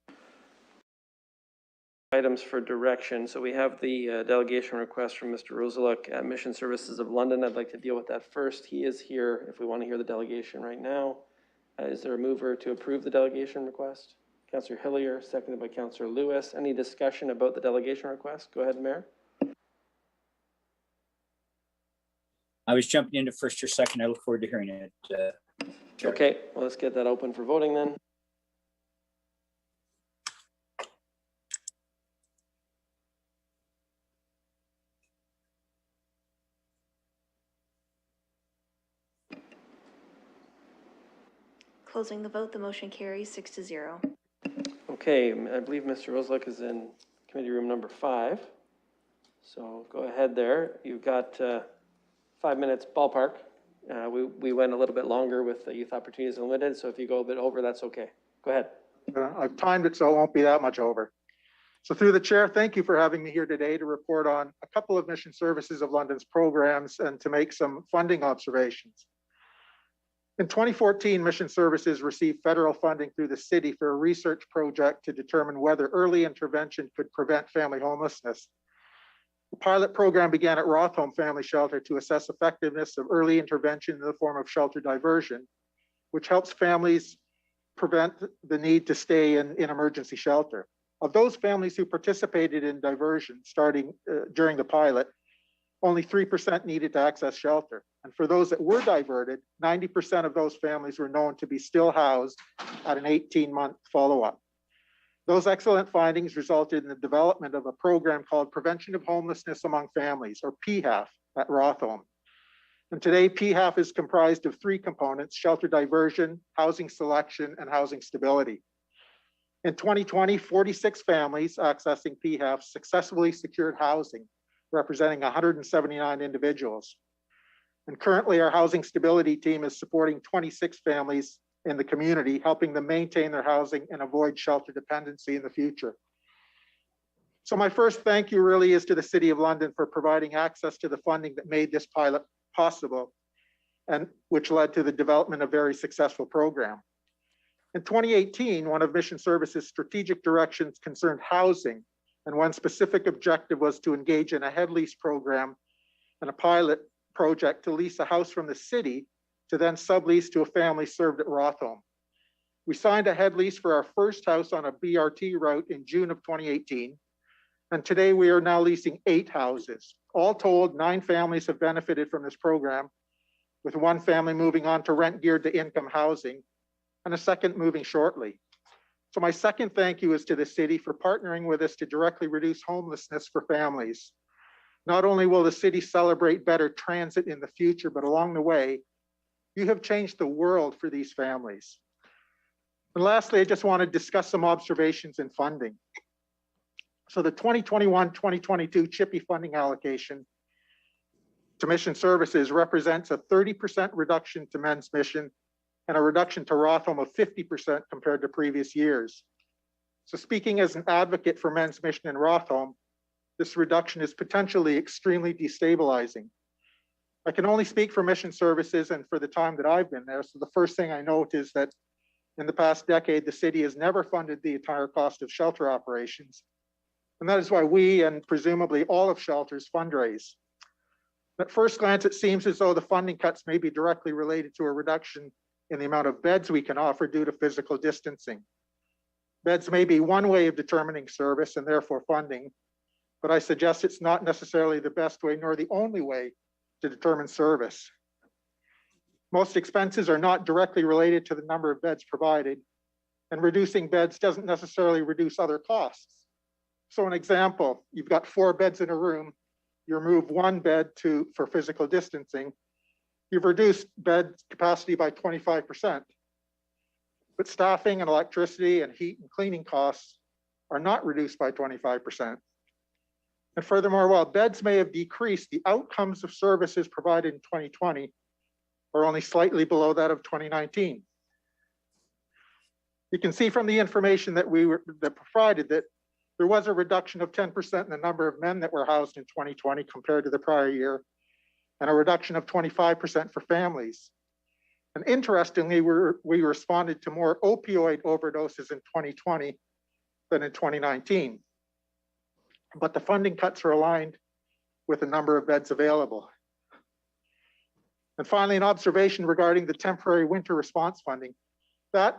Items for direction. So we have the delegation request from Mr. Rosaluk at Mission Services of London. I'd like to deal with that first. He is here if we want to hear the delegation right now. Is there a mover to approve the delegation request? Councillor Hillier, seconded by Councillor Lewis. Any discussion about the delegation request? Go ahead, Mayor. I was jumping into first or second. I look forward to hearing it. Okay, well, let's get that open for voting then. Closing the vote, the motion carries 6-0. Okay, I believe Mr. Rosaluk is in committee room number 5. So go ahead there. You've got 5 minutes ballpark. We went a little bit longer with the Youth Opportunities Unlimited, so if you go a bit over, that's okay. Go ahead. I've timed it so it won't be that much over. So through the chair, thank you for having me here today to report on a couple of Mission Services of London's programs and to make some funding observations. In 2014, Mission Services received federal funding through the city for a research project to determine whether early intervention could prevent family homelessness. The pilot program began at Rothholm Family Shelter to assess effectiveness of early intervention in the form of shelter diversion, which helps families prevent the need to stay in emergency shelter. Of those families who participated in diversion starting during the pilot, only 3% needed to access shelter. And for those that were diverted, 90% of those families were known to be still housed at an 18-month follow-up. Those excellent findings resulted in the development of a program called Prevention of Homelessness Among Families, or PHAF, at Rothholm. And today, PHAF is comprised of 3 components: shelter diversion, housing selection, and housing stability. In 2020, 46 families accessing PHAF successfully secured housing, representing 179 individuals. And currently, our housing stability team is supporting 26 families in the community, helping them maintain their housing and avoid shelter dependency in the future. So my first thank you really is to the City of London for providing access to the funding that made this pilot possible, and which led to the development of a very successful program. In 2018, one of Mission Services' strategic directions concerned housing, and one specific objective was to engage in a head lease program and a pilot project to lease a house from the city to then sublease to a family served at Rothholm. We signed a head lease for our first house on a BRT route in June of 2018, and today we are now leasing 8 houses. All told, 9 families have benefited from this program, with one family moving on to rent geared to income housing and a second moving shortly. So my second thank you is to the city for partnering with us to directly reduce homelessness for families. Not only will the city celebrate better transit in the future, but along the way, you have changed the world for these families. And lastly, I just want to discuss some observations in funding. So the 2021-2022 CHIPPY funding allocation to Mission Services represents a 30% reduction to Men's Mission and a reduction to Rothholm of 50% compared to previous years. So speaking as an advocate for Men's Mission and Rothholm, this reduction is potentially extremely destabilizing. I can only speak for Mission Services and for the time that I've been there. So the first thing I note is that in the past decade, the city has never funded the entire cost of shelter operations. And that is why we, and presumably all of shelters, fundraise. At first glance, it seems as though the funding cuts may be directly related to a reduction in the amount of beds we can offer due to physical distancing. Beds may be one way of determining service and therefore funding, but I suggest it's not necessarily the best way nor the only way to determine service. Most expenses are not directly related to the number of beds provided, and reducing beds doesn't necessarily reduce other costs. So an example, you've got 4 beds in a room, you remove 1 bed for physical distancing, you've reduced bed capacity by 25%. But staffing and electricity and heat and cleaning costs are not reduced by 25%. And furthermore, while beds may have decreased, the outcomes of services provided in 2020 are only slightly below that of 2019. You can see from the information that that provided that there was a reduction of 10% in the number of men that were housed in 2020 compared to the prior year, and a reduction of 25% for families. And interestingly, we responded to more opioid overdoses in 2020 than in 2019. But the funding cuts are aligned with the number of beds available. And finally, an observation regarding the temporary winter response funding. That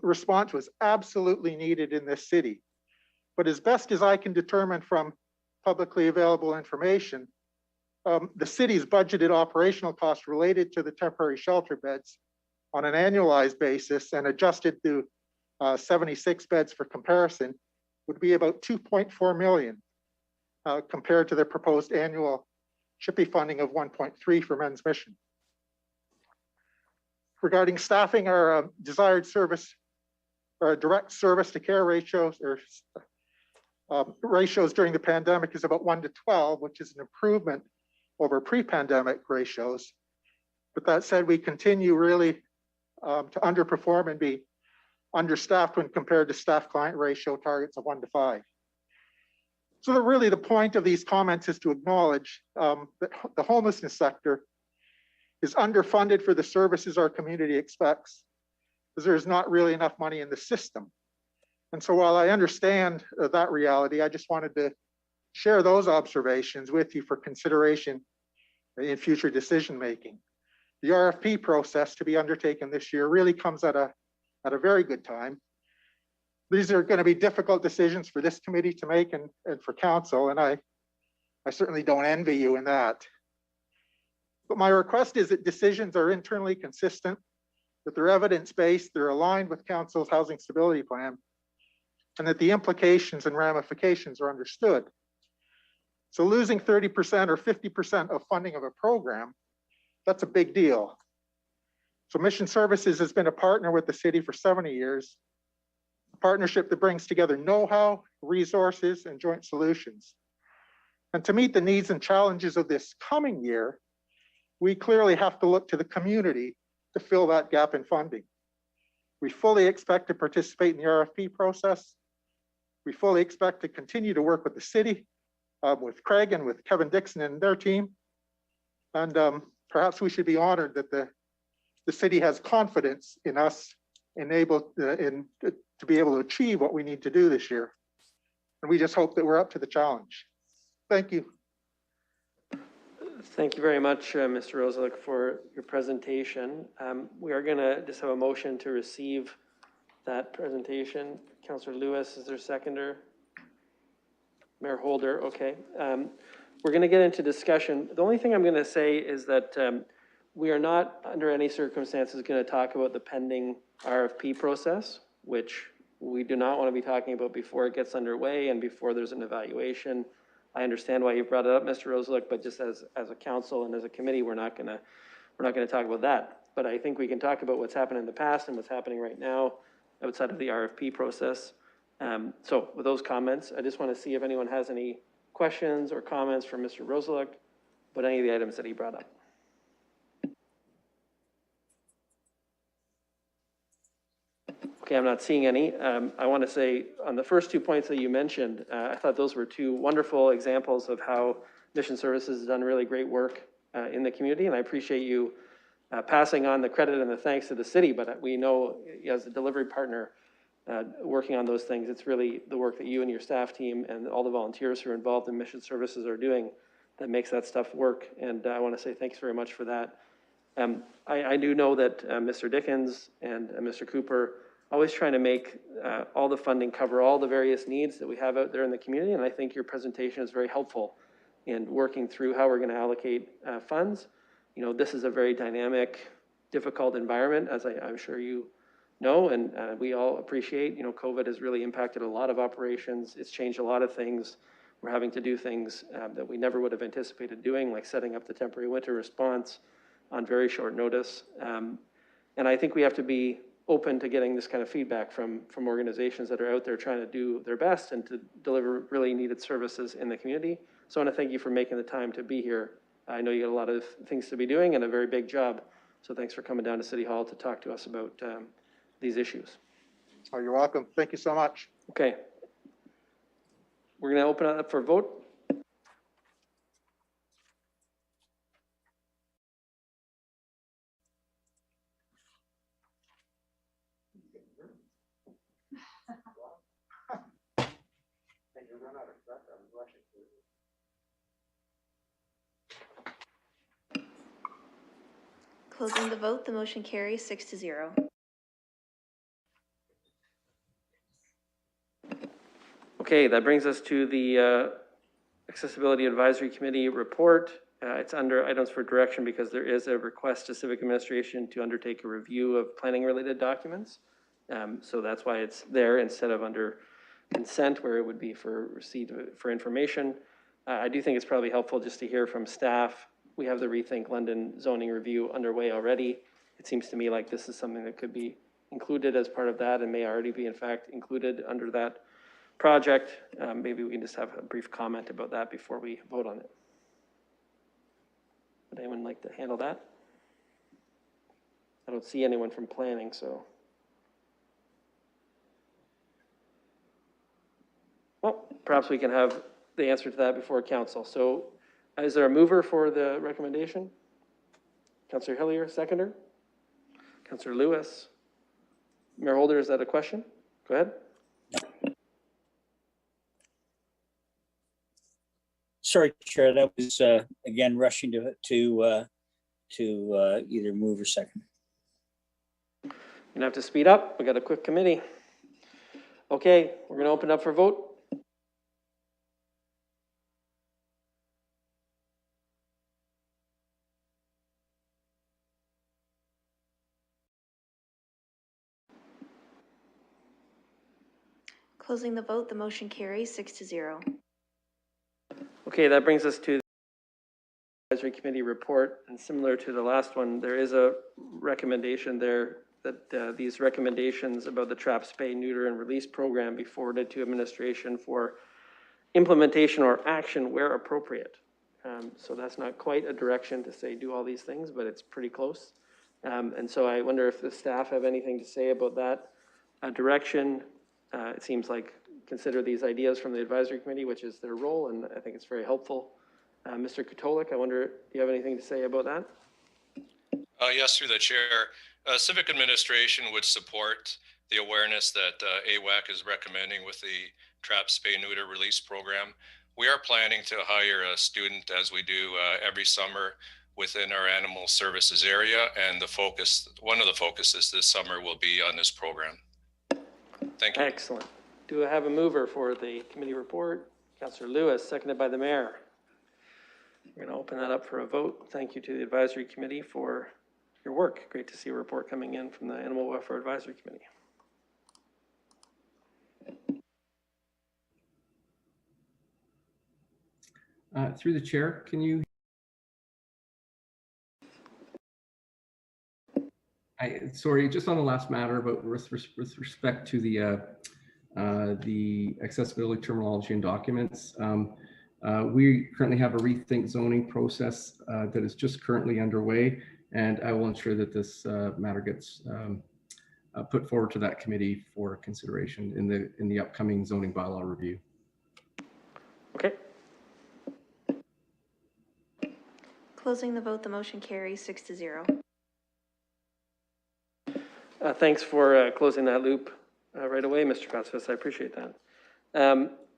response was absolutely needed in this city. But as best as I can determine from publicly available information, the city's budgeted operational costs related to the temporary shelter beds on an annualized basis and adjusted to 76 beds for comparison would be about 2.4 million compared to the proposed annual CHIPPY funding of 1.3 for Men's Mission. Regarding staffing, our desired service, or direct service to care ratios, or ratios during the pandemic is about 1 to 12, which is an improvement over pre-pandemic ratios. But that said, we continue really to underperform and be understaffed when compared to staff-client ratio targets of 1:5. So really the point of these comments is to acknowledge that the homelessness sector is underfunded for the services our community expects, because there's not really enough money in the system. And so while I understand that reality, I just wanted to share those observations with you for consideration in future decision-making. The RFP process to be undertaken this year really comes at a very good time. These are going to be difficult decisions for this committee to make and for council, and I certainly don't envy you in that. But my request is that decisions are internally consistent, that they're evidence-based, they're aligned with council's housing stability plan, and that the implications and ramifications are understood. So losing 30% or 50% of funding of a program, that's a big deal. So Mission Services has been a partner with the city for 70 years, a partnership that brings together know-how, resources, and joint solutions. And to meet the needs and challenges of this coming year, we clearly have to look to the community to fill that gap in funding. We fully expect to participate in the RFP process. We fully expect to continue to work with the city, with Craig and with Kevin Dixon and their team. And perhaps we should be honored that the city has confidence in us to be able to achieve what we need to do this year. And we just hope that we're up to the challenge. Thank you. Thank you very much, Mr. Rosalick, for your presentation. We are going to just have a motion to receive that presentation. Councillor Lewis, is there a seconder? Mayor Holder, okay. We're going to get into discussion. The only thing I'm going to say is that we are not under any circumstances going to talk about the pending RFP process, which we do not want to be talking about before it gets underway and before there's an evaluation. I understand why you brought it up, Mr. Rosalick, but just as a council and as a committee, we're not going to talk about that. But I think we can talk about what's happened in the past and what's happening right now outside of the RFP process. So with those comments, I just want to see if anyone has any questions or comments for Mr. Rosalick about any of the items that he brought up. Okay, I'm not seeing any. I want to say on the first 2 points that you mentioned, I thought those were two wonderful examples of how Mission Services has done really great work in the community, and I appreciate you passing on the credit and the thanks to the city, but we know as a delivery partner working on those things, it's really the work that you and your staff team and all the volunteers who are involved in Mission Services are doing that makes that stuff work, and I want to say thanks very much for that. I do know that Mr. Dickens and Mr. Cooper always trying to make all the funding cover all the various needs that we have out there in the community. And I think your presentation is very helpful in working through how we're going to allocate funds. You know, this is a very dynamic, difficult environment, as I'm sure you know, and we all appreciate. You know, COVID has really impacted a lot of operations. It's changed a lot of things. We're having to do things that we never would have anticipated doing, like setting up the temporary winter response on very short notice. And I think we have to be open to getting this kind of feedback from organizations that are out there trying to do their best and to deliver really needed services in the community. So I want to thank you for making the time to be here. I know you got a lot of things to be doing and a very big job. So thanks for coming down to City Hall to talk to us about these issues. Oh, you're welcome. Thank you so much. Okay. We're going to open it up for vote. Closing the vote, the motion carries 6-0. Okay, that brings us to the Accessibility Advisory Committee report. It's under items for direction because there is a request to Civic Administration to undertake a review of planning related documents. So that's why it's there instead of under consent where it would be for receipt for information. I do think it's probably helpful just to hear from staff. We have the Rethink London zoning review underway already. It seems to me like this is something that could be included as part of that and may already be in fact included under that project. Maybe we can just have a brief comment about that before we vote on it. Would anyone like to handle that? I don't see anyone from planning, so. Well, perhaps we can have the answer to that before council. So is there a mover for the recommendation? Councillor Hillier, seconder? Councillor Lewis? Mayor Holder, is that a question? Go ahead. Sorry, Chair, that was again rushing to either move or second. You're gonna have to speed up. We got a quick committee. Okay, we're gonna open up for vote. Closing the vote, the motion carries 6-0. Okay, that brings us to the advisory committee report, and similar to the last one, there is a recommendation there that these recommendations about the trap, spay, neuter, and release program be forwarded to administration for implementation or action where appropriate. So that's not quite a direction to say do all these things, but it's pretty close. And so I wonder if the staff have anything to say about that direction. It seems like consider these ideas from the advisory committee, which is their role, and I think it's very helpful. Mr. Katolik, I wonder, do you have anything to say about that? Yes, through the chair. Civic administration would support the awareness that AWAC is recommending with the trap, spay, neuter, release program. We are planning to hire a student, as we do every summer, within our animal services area, and one of the focuses this summer will be on this program. Thank you. Excellent. Do I have a mover for the committee report? Councillor Lewis, seconded by the mayor. We're going to open that up for a vote. Thank you to the advisory committee for your work. Great to see a report coming in from the Animal Welfare Advisory Committee. Through the chair, can you? Sorry, just on the last matter about with respect to the accessibility terminology and documents. We currently have a rethink zoning process that is just currently underway, and I will ensure that this matter gets put forward to that committee for consideration in the upcoming zoning bylaw review. Okay. Closing the vote, the motion carries 6-0. Thanks for closing that loop right away, Mr. Kostas. I appreciate that.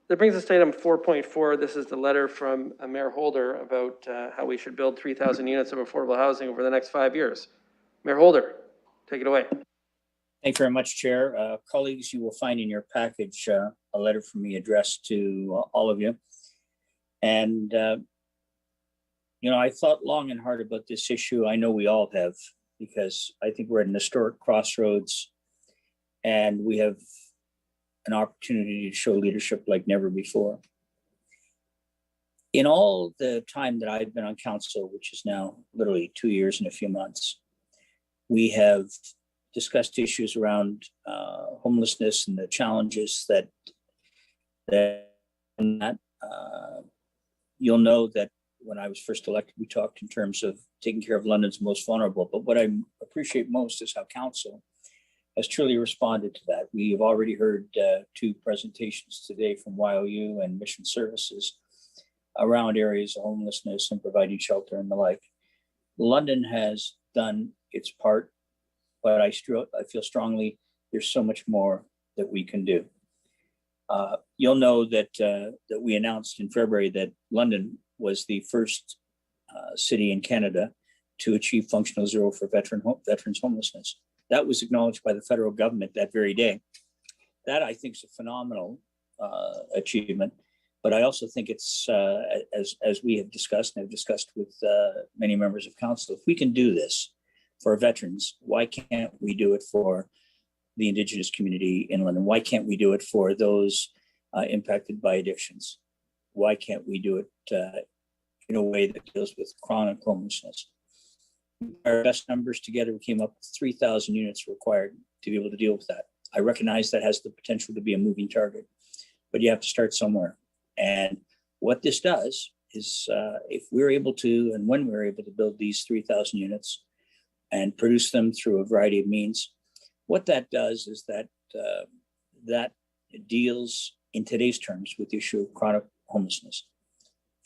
That brings us to item 4.4. This is the letter from Mayor Holder about how we should build 3,000 units of affordable housing over the next 5 years. Mayor Holder, take it away. Thank you very much, Chair. Colleagues, you will find in your package a letter from me addressed to all of you. And, you know, I thought long and hard about this issue. I know we all have, because I think we're at an historic crossroads and we have an opportunity to show leadership like never before. In all the time that I've been on council, which is now literally 2 years and a few months, we have discussed issues around homelessness and the challenges that you'll know that when I was first elected, we talked in terms of taking care of London's most vulnerable. But what I appreciate most is how council has truly responded to that. We have already heard 2 presentations today from YOU and Mission Services around areas of homelessness and providing shelter and the like. London has done its part, but I feel strongly there's so much more that we can do. You'll know that that we announced in February that London was the first city in Canada to achieve functional zero for veterans homelessness. That was acknowledged by the federal government that very day. That I think is a phenomenal achievement, but I also think it's, as we have discussed and have discussed with many members of council, if we can do this for veterans, why can't we do it for the Indigenous community in London? Why can't we do it for those impacted by addictions? Why can't we do it in a way that deals with chronic homelessness? Our best numbers together, we came up with 3,000 units required to be able to deal with that. I recognize that has the potential to be a moving target, but you have to start somewhere. And what this does if we're able to, and when we're able to build these 3,000 units and produce them through a variety of means, what that does is that that deals in today's terms with the issue of chronic homelessness.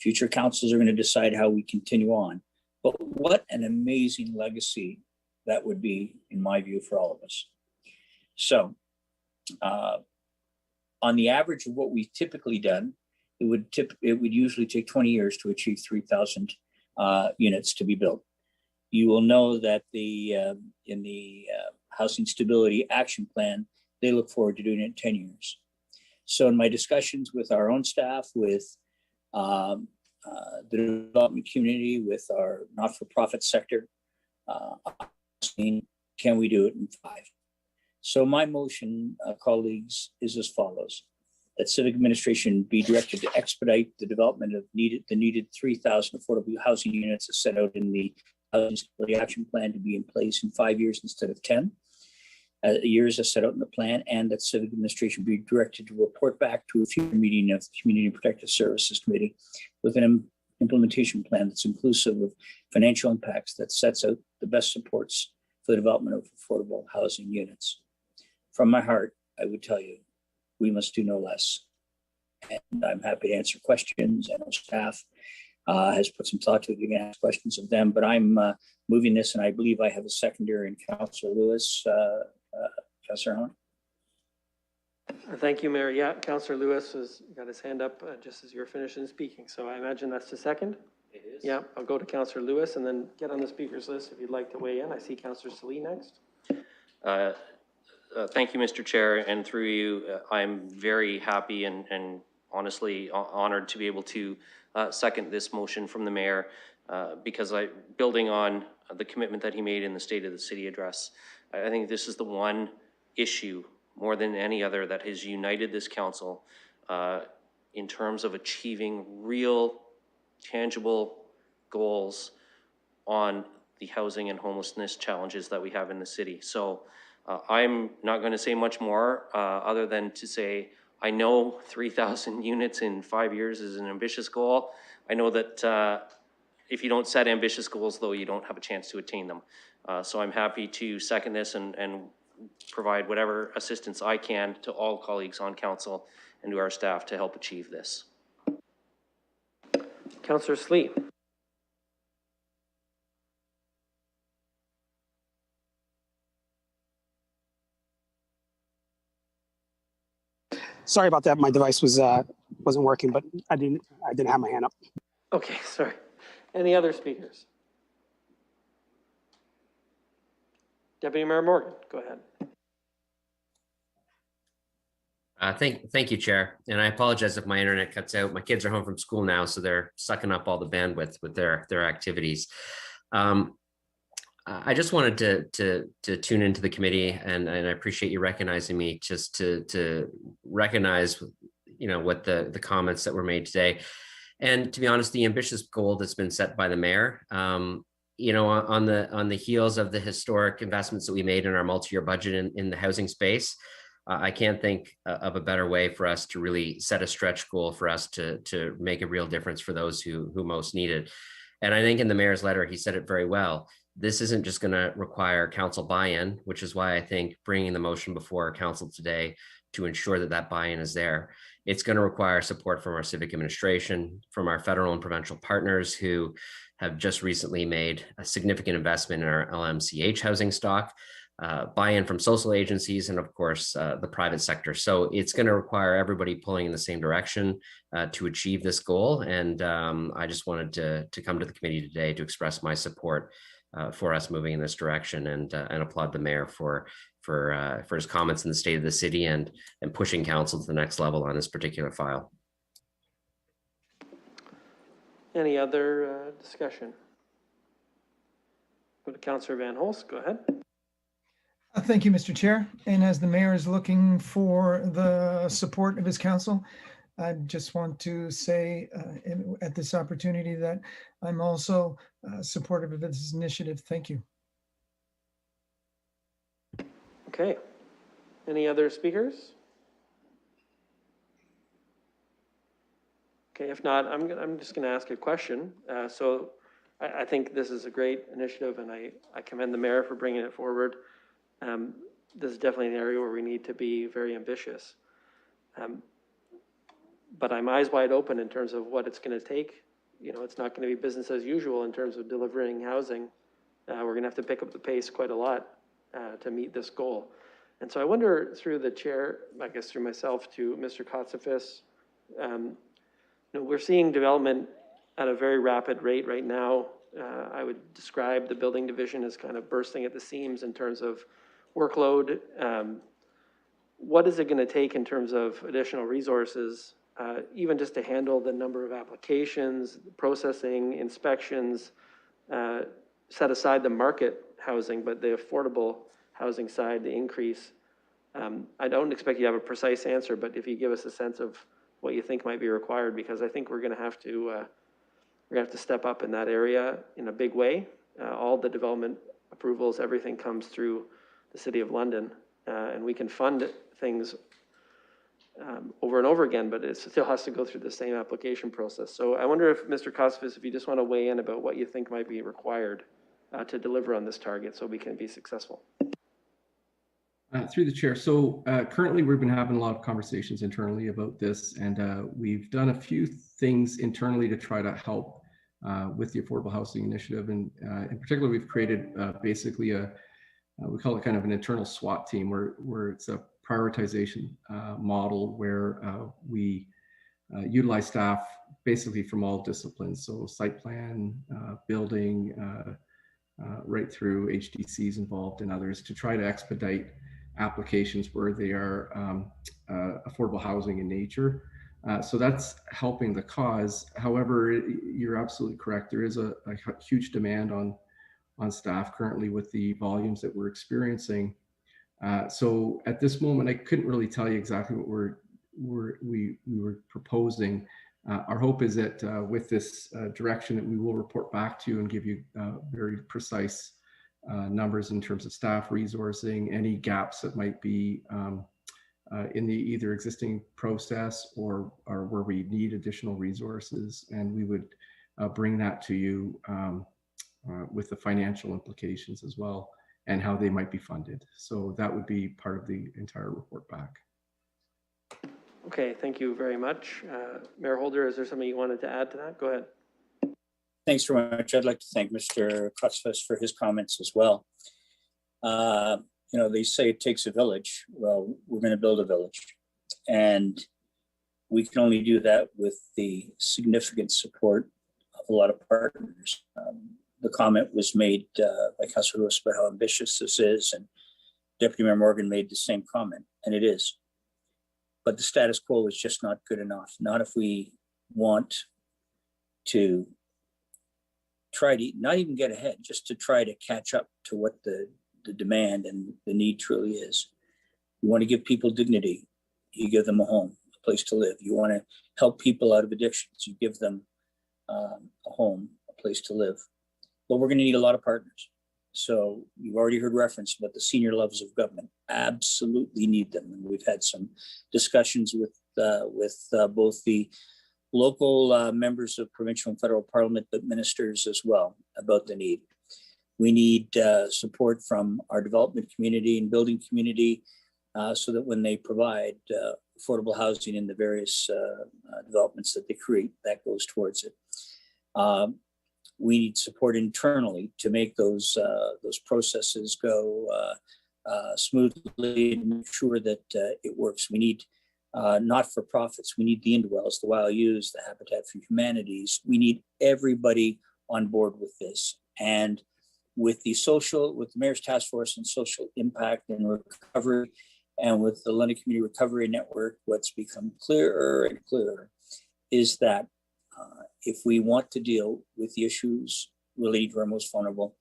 Future councils are going to decide how we continue on, but what an amazing legacy that would be, in my view, for all of us. So on the average of what we've typically done, it would usually take 20 years to achieve 3,000 units to be built. You will know that in the Housing Stability Action Plan, they look forward to doing it in 10 years. So in my discussions with our own staff, with the development community, with our not-for-profit sector, can we do it in 5? So my motion, colleagues, is as follows: that civic administration be directed to expedite the development of the needed 3,000 affordable housing units as set out in the Housing Stability Action Plan to be in place in 5 years instead of 10 years as set out in the plan, and that civic administration be directed to report back to a future meeting of the Community Protective Services Committee with an implementation plan that's inclusive of financial impacts that sets out the best supports for the development of affordable housing units. From my heart, I would tell you, we must do no less. And I'm happy to answer questions. I know staff has put some thought to it. You can ask questions of them, but I'm moving this, and I believe I have a seconder in Councillor Lewis. Councillor Allen. Thank you, Mayor. Yeah, Councillor Lewis has got his hand up just as you were finishing speaking. So I imagine that's the second. It is. Yeah, I'll go to Councillor Lewis and then get on the speakers list if you'd like to weigh in. I see Councillor Salee next. Thank you, Mr. Chair, and through you, I'm very happy and honestly honored to be able to second this motion from the mayor because building on the commitment that he made in the State of the City address, I think this is the one issue more than any other that has united this council in terms of achieving real, tangible goals on the housing and homelessness challenges that we have in the city. So I'm not going to say much more other than to say I know 3,000 units in 5 years is an ambitious goal. I know that if you don't set ambitious goals, though, you don't have a chance to attain them. So I'm happy to second this and provide whatever assistance I can to all colleagues on council and to our staff to help achieve this. Councillor Salee. Sorry about that. My device wasn't working, but I didn't have my hand up. Okay, sorry. Any other speakers? Deputy Mayor Morgan, go ahead. Thank you, Chair. And I apologize if my internet cuts out. My kids are home from school now, so they're sucking up all the bandwidth with their activities. I just wanted to tune into the committee, and I appreciate you recognizing me just to recognize, what the comments that were made today. And to be honest, the ambitious goal that's been set by the mayor, on the heels of the historic investments that we made in our multi-year budget in the housing space, I can't think of a better way for us to really set a stretch goal for us to make a real difference for those who most need it. And I think in the mayor's letter, he said it very well. This isn't just going to require council buy-in, which is why I think bringing the motion before council today to ensure that buy-in is there. It's going to require support from our civic administration, from our federal and provincial partners who have just recently made a significant investment in our LMCH housing stock, buy-in from social agencies, and of course, the private sector. So it's going to require everybody pulling in the same direction to achieve this goal. And I just wanted to come to the committee today to express my support for us moving in this direction, and applaud the mayor for his comments in the State of the City and pushing council to the next level on this particular file. Any other discussion? Go to Councillor Van Holst, go ahead. Thank you, Mr. Chair. And as the mayor is looking for the support of his council, I just want to say at this opportunity that I'm also supportive of this initiative. Thank you. Okay. Any other speakers? Okay, if not, I'm just gonna ask a question. So I think this is a great initiative, and I commend the mayor for bringing it forward. This is definitely an area where we need to be very ambitious. But I'm eyes wide open in terms of what it's gonna take. You know, it's not gonna be business as usual in terms of delivering housing. We're gonna have to pick up the pace quite a lot to meet this goal. And so I wonder, through the chair, I guess through myself, to Mr. Kotsifis, you know, we're seeing development at a very rapid rate right now. I would describe the building division as kind of bursting at the seams in terms of workload. What is it going to take in terms of additional resources, even just to handle the number of applications, processing, inspections, set aside the market housing, but the affordable housing side, the increase? I don't expect you to have a precise answer, but if you give us a sense of what you think might be required, because I think we're going to have to step up in that area in a big way. All the development approvals, everything comes through the City of London, and we can fund things over and over again, but it still has to go through the same application process. So I wonder if, Mr. Kotsifis, if you just want to weigh in about what you think might be required to deliver on this target so we can be successful. Through the chair. So currently we've been having a lot of conversations internally about this, and we've done a few things internally to try to help with the Affordable Housing Initiative. And in particular, we've created basically we call it kind of an internal SWAT team, where it's a prioritization model where we utilize staff basically from all disciplines. So site plan, building, right through HDCs involved and others, to try to expedite applications where they are affordable housing in nature. So that's helping the cause. However, you're absolutely correct. There is a huge demand on staff currently with the volumes that we're experiencing. So at this moment, I couldn't really tell you exactly what we were proposing. Our hope is that with this direction that we will report back to you and give you very precise numbers in terms of staff resourcing, any gaps that might be in the either existing process or where we need additional resources. And we would bring that to you with the financial implications as well and how they might be funded. So that would be part of the entire report back. Okay, thank you very much. Mayor Holder, is there something you wanted to add to that? Go ahead. Thanks very much. I'd like to thank Mr. Kotsifis for his comments as well. You know, they say it takes a village. Well, we're going to build a village, and we can only do that with the significant support of a lot of partners. The comment was made by Councilor Lewis about how ambitious this is, and Deputy Mayor Morgan made the same comment, and it is. But the status quo is just not good enough. Not if we want to try to not even get ahead, just to try to catch up to what the demand and the need truly is. You want to give people dignity, you give them a home, a place to live. You want to help people out of addictions, you give them a home, a place to live. But we're going to need a lot of partners. So you've already heard reference about the senior levels of government. Absolutely need them. And we've had some discussions with both the local members of provincial and federal parliament, but ministers as well, about the need. We need support from our development community and building community so that when they provide affordable housing in the various developments that they create, that goes towards it. We need support internally to make those processes go smoothly and make sure that it works. We need not-for-profits. We need the Indwells, the YLUs, the Habitat for Humanities. We need everybody on board with this. And with the Mayor's Task Force on Social Impact and Recovery, and with the London Community Recovery Network, what's become clearer and clearer is that if we want to deal with the issues related to our most vulnerable,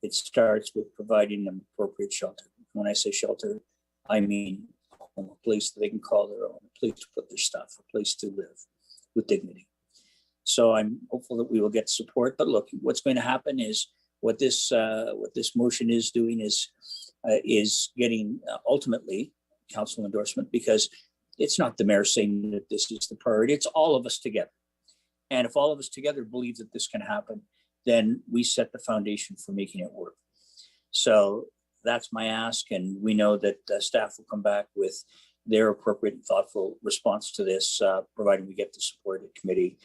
it starts with providing them appropriate shelter. When I say shelter, I mean a place that they can call their own, a place to put their stuff, a place to live with dignity. So I'm hopeful that we will get support. But look, what's going to happen is what this motion is doing is getting ultimately council endorsement, because it's not the mayor saying that this is the priority. It's all of us together. And if all of us together believe that this can happen, then we set the foundation for making it work. So that's my ask. And we know that staff will come back with their appropriate and thoughtful response to this, providing we get the support at committee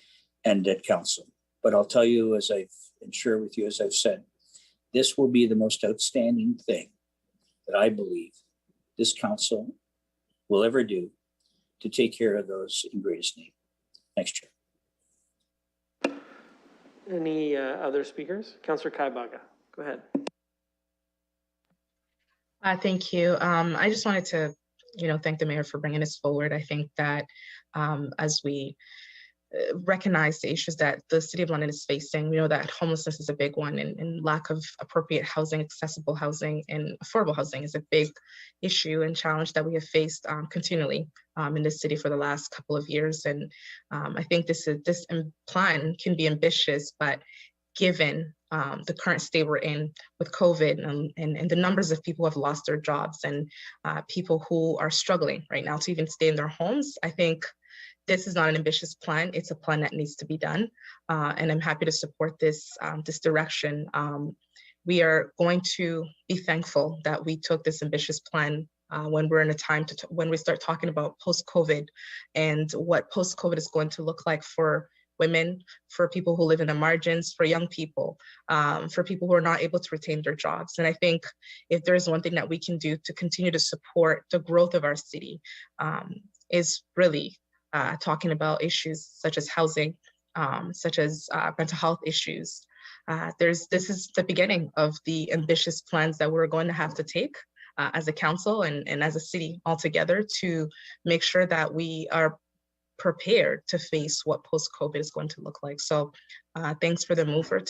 and at council. But I'll tell you, and share with you, as I've said, this will be the most outstanding thing that I believe this council will ever do to take care of those in greatest need. Thanks, Chair. Any other speakers? Councillor Kaibaga, go ahead. Thank you. I just wanted to, thank the mayor for bringing this forward. I think that as we recognize the issues that the City of London is facing, we know that homelessness is a big one, and lack of appropriate housing, accessible housing, and affordable housing is a big issue and challenge that we have faced continually in this city for the last couple of years. And I think this plan can be ambitious, but given the current state we're in with COVID and the numbers of people who have lost their jobs and people who are struggling right now to even stay in their homes, I think this is not an ambitious plan. It's a plan that needs to be done. And I'm happy to support this direction. We are going to be thankful that we took this ambitious plan when we're in a time when we start talking about post-COVID and what post-COVID is going to look like for women, for people who live in the margins, for young people, for people who are not able to retain their jobs. And I think if there's one thing that we can do to continue to support the growth of our city is really talking about issues such as housing, such as mental health issues. This is the beginning of the ambitious plans that we're going to have to take as a council and as a city altogether to make sure that we are prepared to face what post-COVID is going to look like. So thanks to the mover,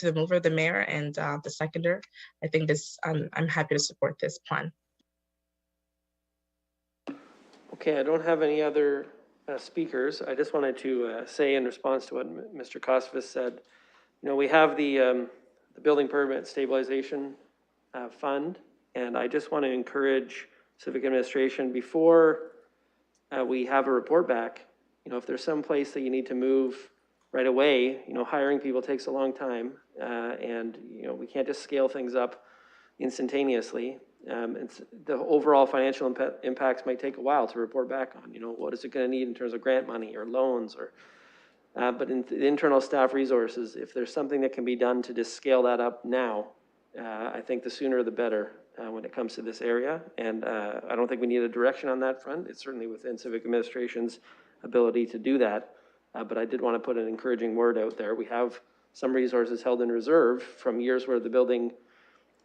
the mayor, and the seconder. I think I'm happy to support this plan. Okay, I don't have any other speakers. I just wanted to say in response to what Mr. Kosovas said, we have the building permit stabilization fund, and I just want to encourage civic administration before we have a report back, if there's some place that you need to move right away, hiring people takes a long time, and we can't just scale things up instantaneously. The overall financial impacts might take a while to report back on. What is it going to need in terms of grant money or loans, or but in the internal staff resources, if there's something that can be done to just scale that up now, I think the sooner the better when it comes to this area. And I don't think we need a direction on that front. It's certainly within civic administration's ability to do that. But I did want to put an encouraging word out there. We have some resources held in reserve from years where the building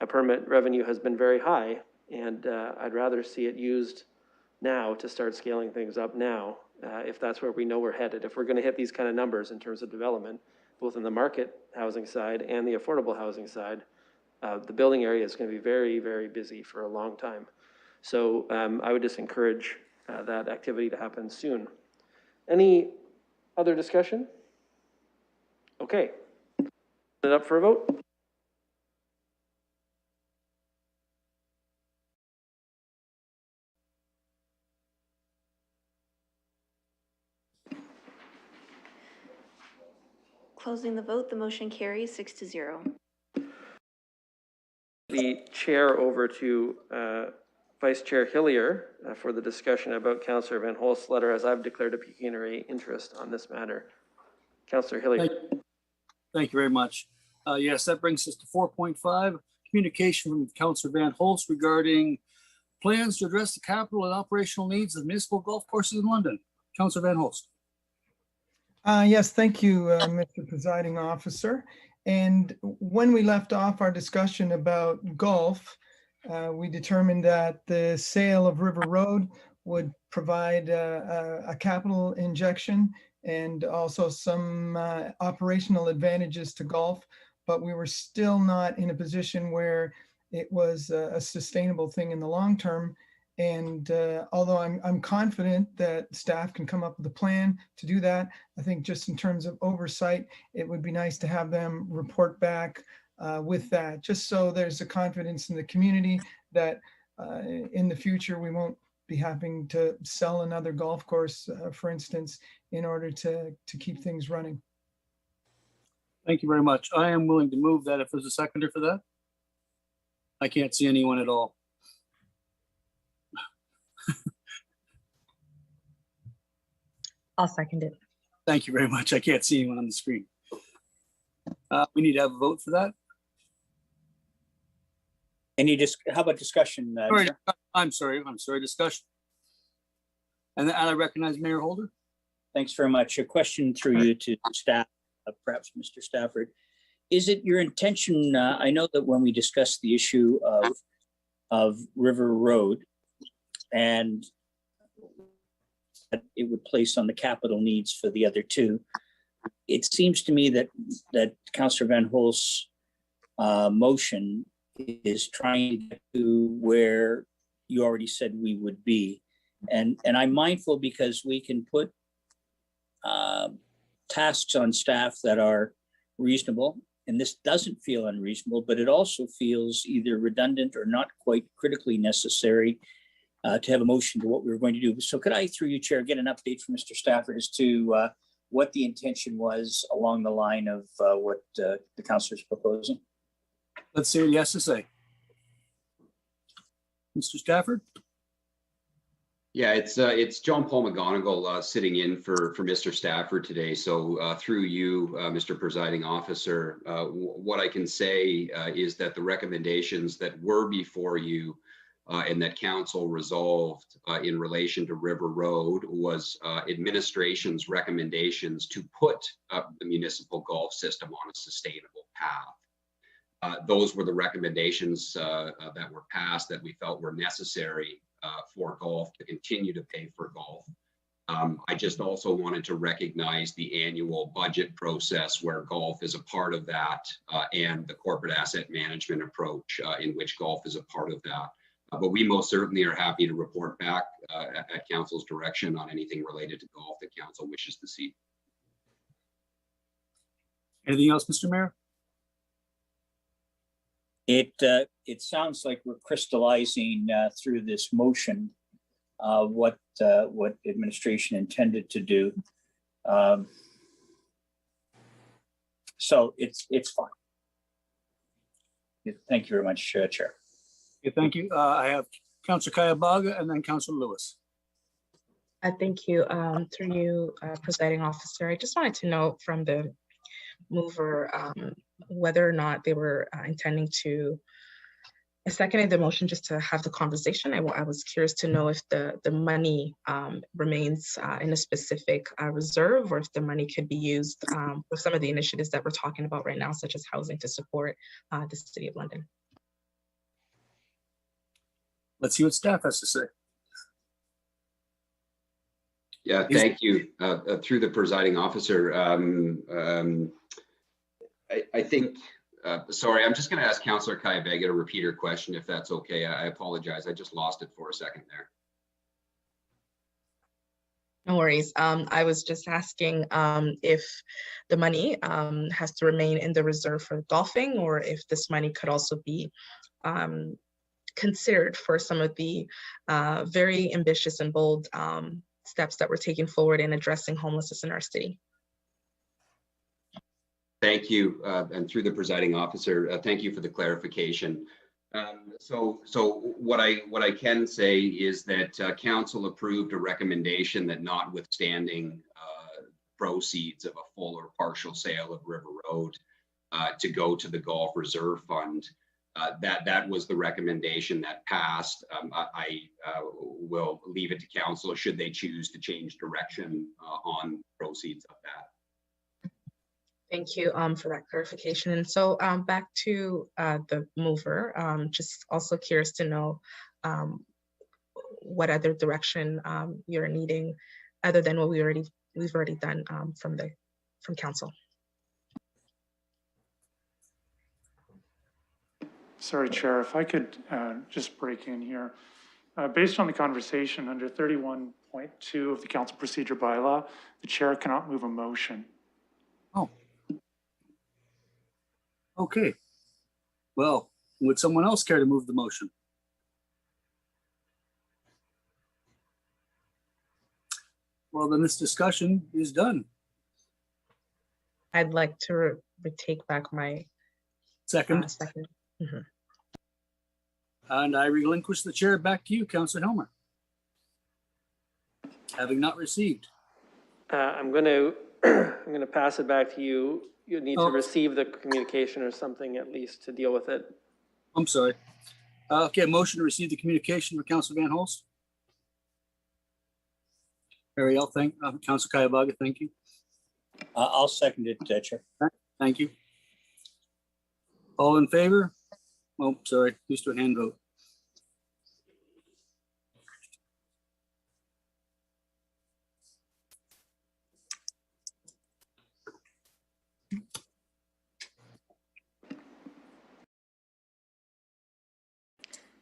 permit revenue has been very high, and I'd rather see it used now to start scaling things up now, if that's where we know we're headed. If we're going to hit these kind of numbers in terms of development, both in the market housing side and the affordable housing side, the building area is going to be very, very busy for a long time. So I would just encourage that activity to happen soon. Any other discussion? Okay. Put it up for a vote. Closing the vote, the motion carries 6-0. The chair over to Vice Chair Hillier for the discussion about Councillor Van Holst's letter, as I've declared a pecuniary interest on this matter. Councillor Hillier. Thank you very much. Yes, that brings us to 4.5, communication from Councillor Van Holst regarding plans to address the capital and operational needs of municipal golf courses in London. Councillor Van Holst. Yes, thank you, Mr. Presiding Officer. And when we left off our discussion about golf, we determined that the sale of River Road would provide a capital injection and also some operational advantages to golf, but we were still not in a position where it was a sustainable thing in the long term. And although I'm confident that staff can come up with a plan to do that, I think just in terms of oversight, it would be nice to have them report back with that, just so there's a confidence in the community that in the future we won't be having to sell another golf course, for instance, in order to keep things running. Thank you very much. I am willing to move that if there's a seconder for that. I can't see anyone at all. I'll second it. Thank you very much. I can't see anyone on the screen. We need to have a vote for that. How about discussion? Sorry, Chair? I'm sorry, discussion. And I recognize Mayor Holder. Thanks very much. A question through you to staff, perhaps Mr. Stafford. Is it your intention, I know that when we discussed the issue of River Road and it would place on the capital needs for the other two, it seems to me that Councillor Van Holst's motion is trying to get to where you already said we would be. And I'm mindful because we can put tasks on staff that are reasonable, and this doesn't feel unreasonable, but it also feels either redundant or not quite critically necessary to have a motion to what we were going to do. So could I, through you, Chair, get an update from Mr. Stafford as to what the intention was along the line of what the councillor is proposing? Let's see what he has to say. Mr. Stafford? Yeah, it's John Paul McGonigal sitting in for Mr. Stafford today. So through you, Mr. Presiding Officer, what I can say is that the recommendations that were before you and that council resolved in relation to River Road was administration's recommendations to put the municipal golf system on a sustainable path. Those were the recommendations that were passed that we felt were necessary for golf to continue to pay for golf. I just also wanted to recognize the annual budget process where golf is a part of that and the corporate asset management approach in which golf is a part of that. But we most certainly are happy to report back at council's direction on anything related to golf that council wishes to see. Anything else, Mr. Mayor? It sounds like we're crystallizing through this motion what administration intended to do. So it's fine. Thank you very much, Chair. Okay, thank you. I have Councillor Kayabaga and then Councillor Lewis. Thank you. Through you, Presiding Officer, I just wanted to know from the mover whether or not they were intending to second the motion just to have the conversation. I was curious to know if the money remains in a specific reserve, or if the money could be used for some of the initiatives that we're talking about right now, such as housing to support the City of London. Let's see what staff has to say. Yeah, thank you. Through the presiding officer, I think, sorry, I'm just going to ask Councillor Kayabaga to repeat her question if that's okay. I apologize. I just lost it for a second there. No worries. I was just asking if the money has to remain in the reserve for golfing, or if this money could also be considered for some of the very ambitious and bold steps that we're taking forward in addressing homelessness in our city. Thank you, and through the presiding officer, thank you for the clarification. So what I can say is that council approved a recommendation that, notwithstanding proceeds of a full or partial sale of River Road, to go to the Golf Reserve Fund. That was the recommendation that passed. I will leave it to council should they choose to change direction on proceeds of that. Thank you for that clarification. And so back to the mover, just also curious to know what other direction you're needing other than what we've already done from council. Sorry, Chair, if I could just break in here. Based on the conversation under 31.2 of the council procedure bylaw, the chair cannot move a motion. Oh. Okay. Well, would someone else care to move the motion? Well, then this discussion is done. I'd like to would take back my Second. second. Mhm. And I relinquish the chair back to you, Councillor Helmer. Having not received. I'm going to pass it back to you. You need to Oh. receive the communication or something at least to deal with it. I'm sorry. Okay, motion to receive the communication for Councillor Van Holst. Ariel, Councillor Kayabага, thank you. I'll second it, Chair. Thank you. All in favor? Oh, sorry, used to a hand vote.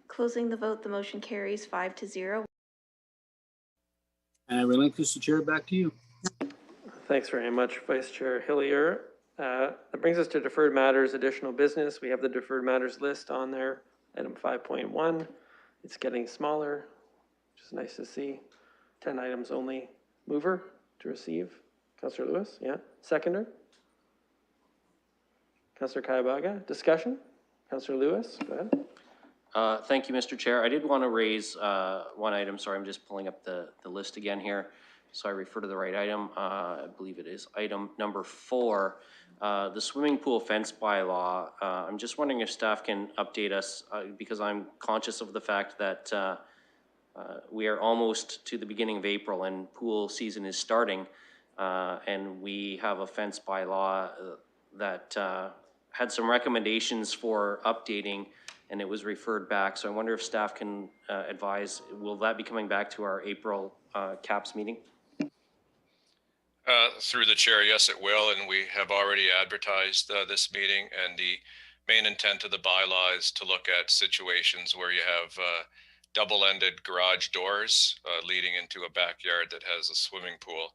Closing the vote, the motion carries 5-0. And I relinquish the chair back to you. Thanks very much, Vice Chair Hillier. That brings us to deferred matters, additional business. We have the deferred matters list on there, item 5.1. It's getting smaller, which is nice to see. 10 items only. Mover to receive. Councillor Lewis, yeah. Seconder. Councillor Kayabага, discussion. Councillor Lewis, go ahead. Thank you, Mr. Chair. I did want to raise one item. Sorry, I'm just pulling up the list again here. So I refer to the right item. I believe it is item number 4, the swimming pool fence bylaw. I'm just wondering if staff can update us because I'm conscious of the fact that we are almost to the beginning of April and pool season is starting. And we have a fence bylaw that had some recommendations for updating, and it was referred back. So I wonder if staff can advise, will that be coming back to our April CAPS meeting? Through the chair, yes, it will. And we have already advertised this meeting, and the main intent of the bylaw is to look at situations where you have double-ended garage doors leading into a backyard that has a swimming pool.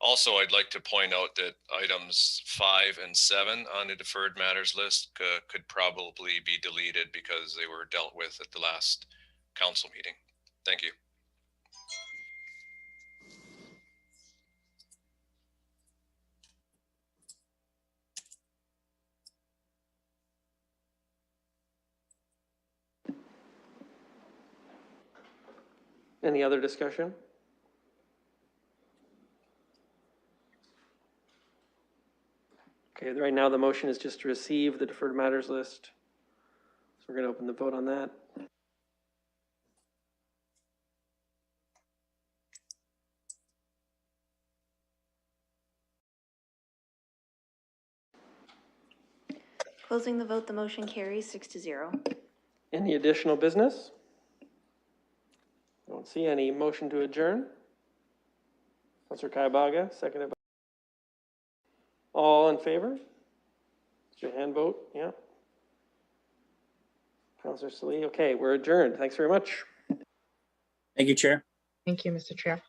Also, I'd like to point out that items 5 and 7 on the deferred matters list could probably be deleted because they were dealt with at the last council meeting. Thank you. Any other discussion? Okay, right now the motion is just to receive the deferred matters list. So we're going to open the vote on that. Closing the vote, the motion carries 6-0. Any additional business? I don't see any. Motion to adjourn. Councillor Kayabага, seconded by. All in favor? It's your hand vote, yeah. Councillor Salee, okay, we're adjourned. Thanks very much. Thank you, Chair. Thank you, Mr. Chair.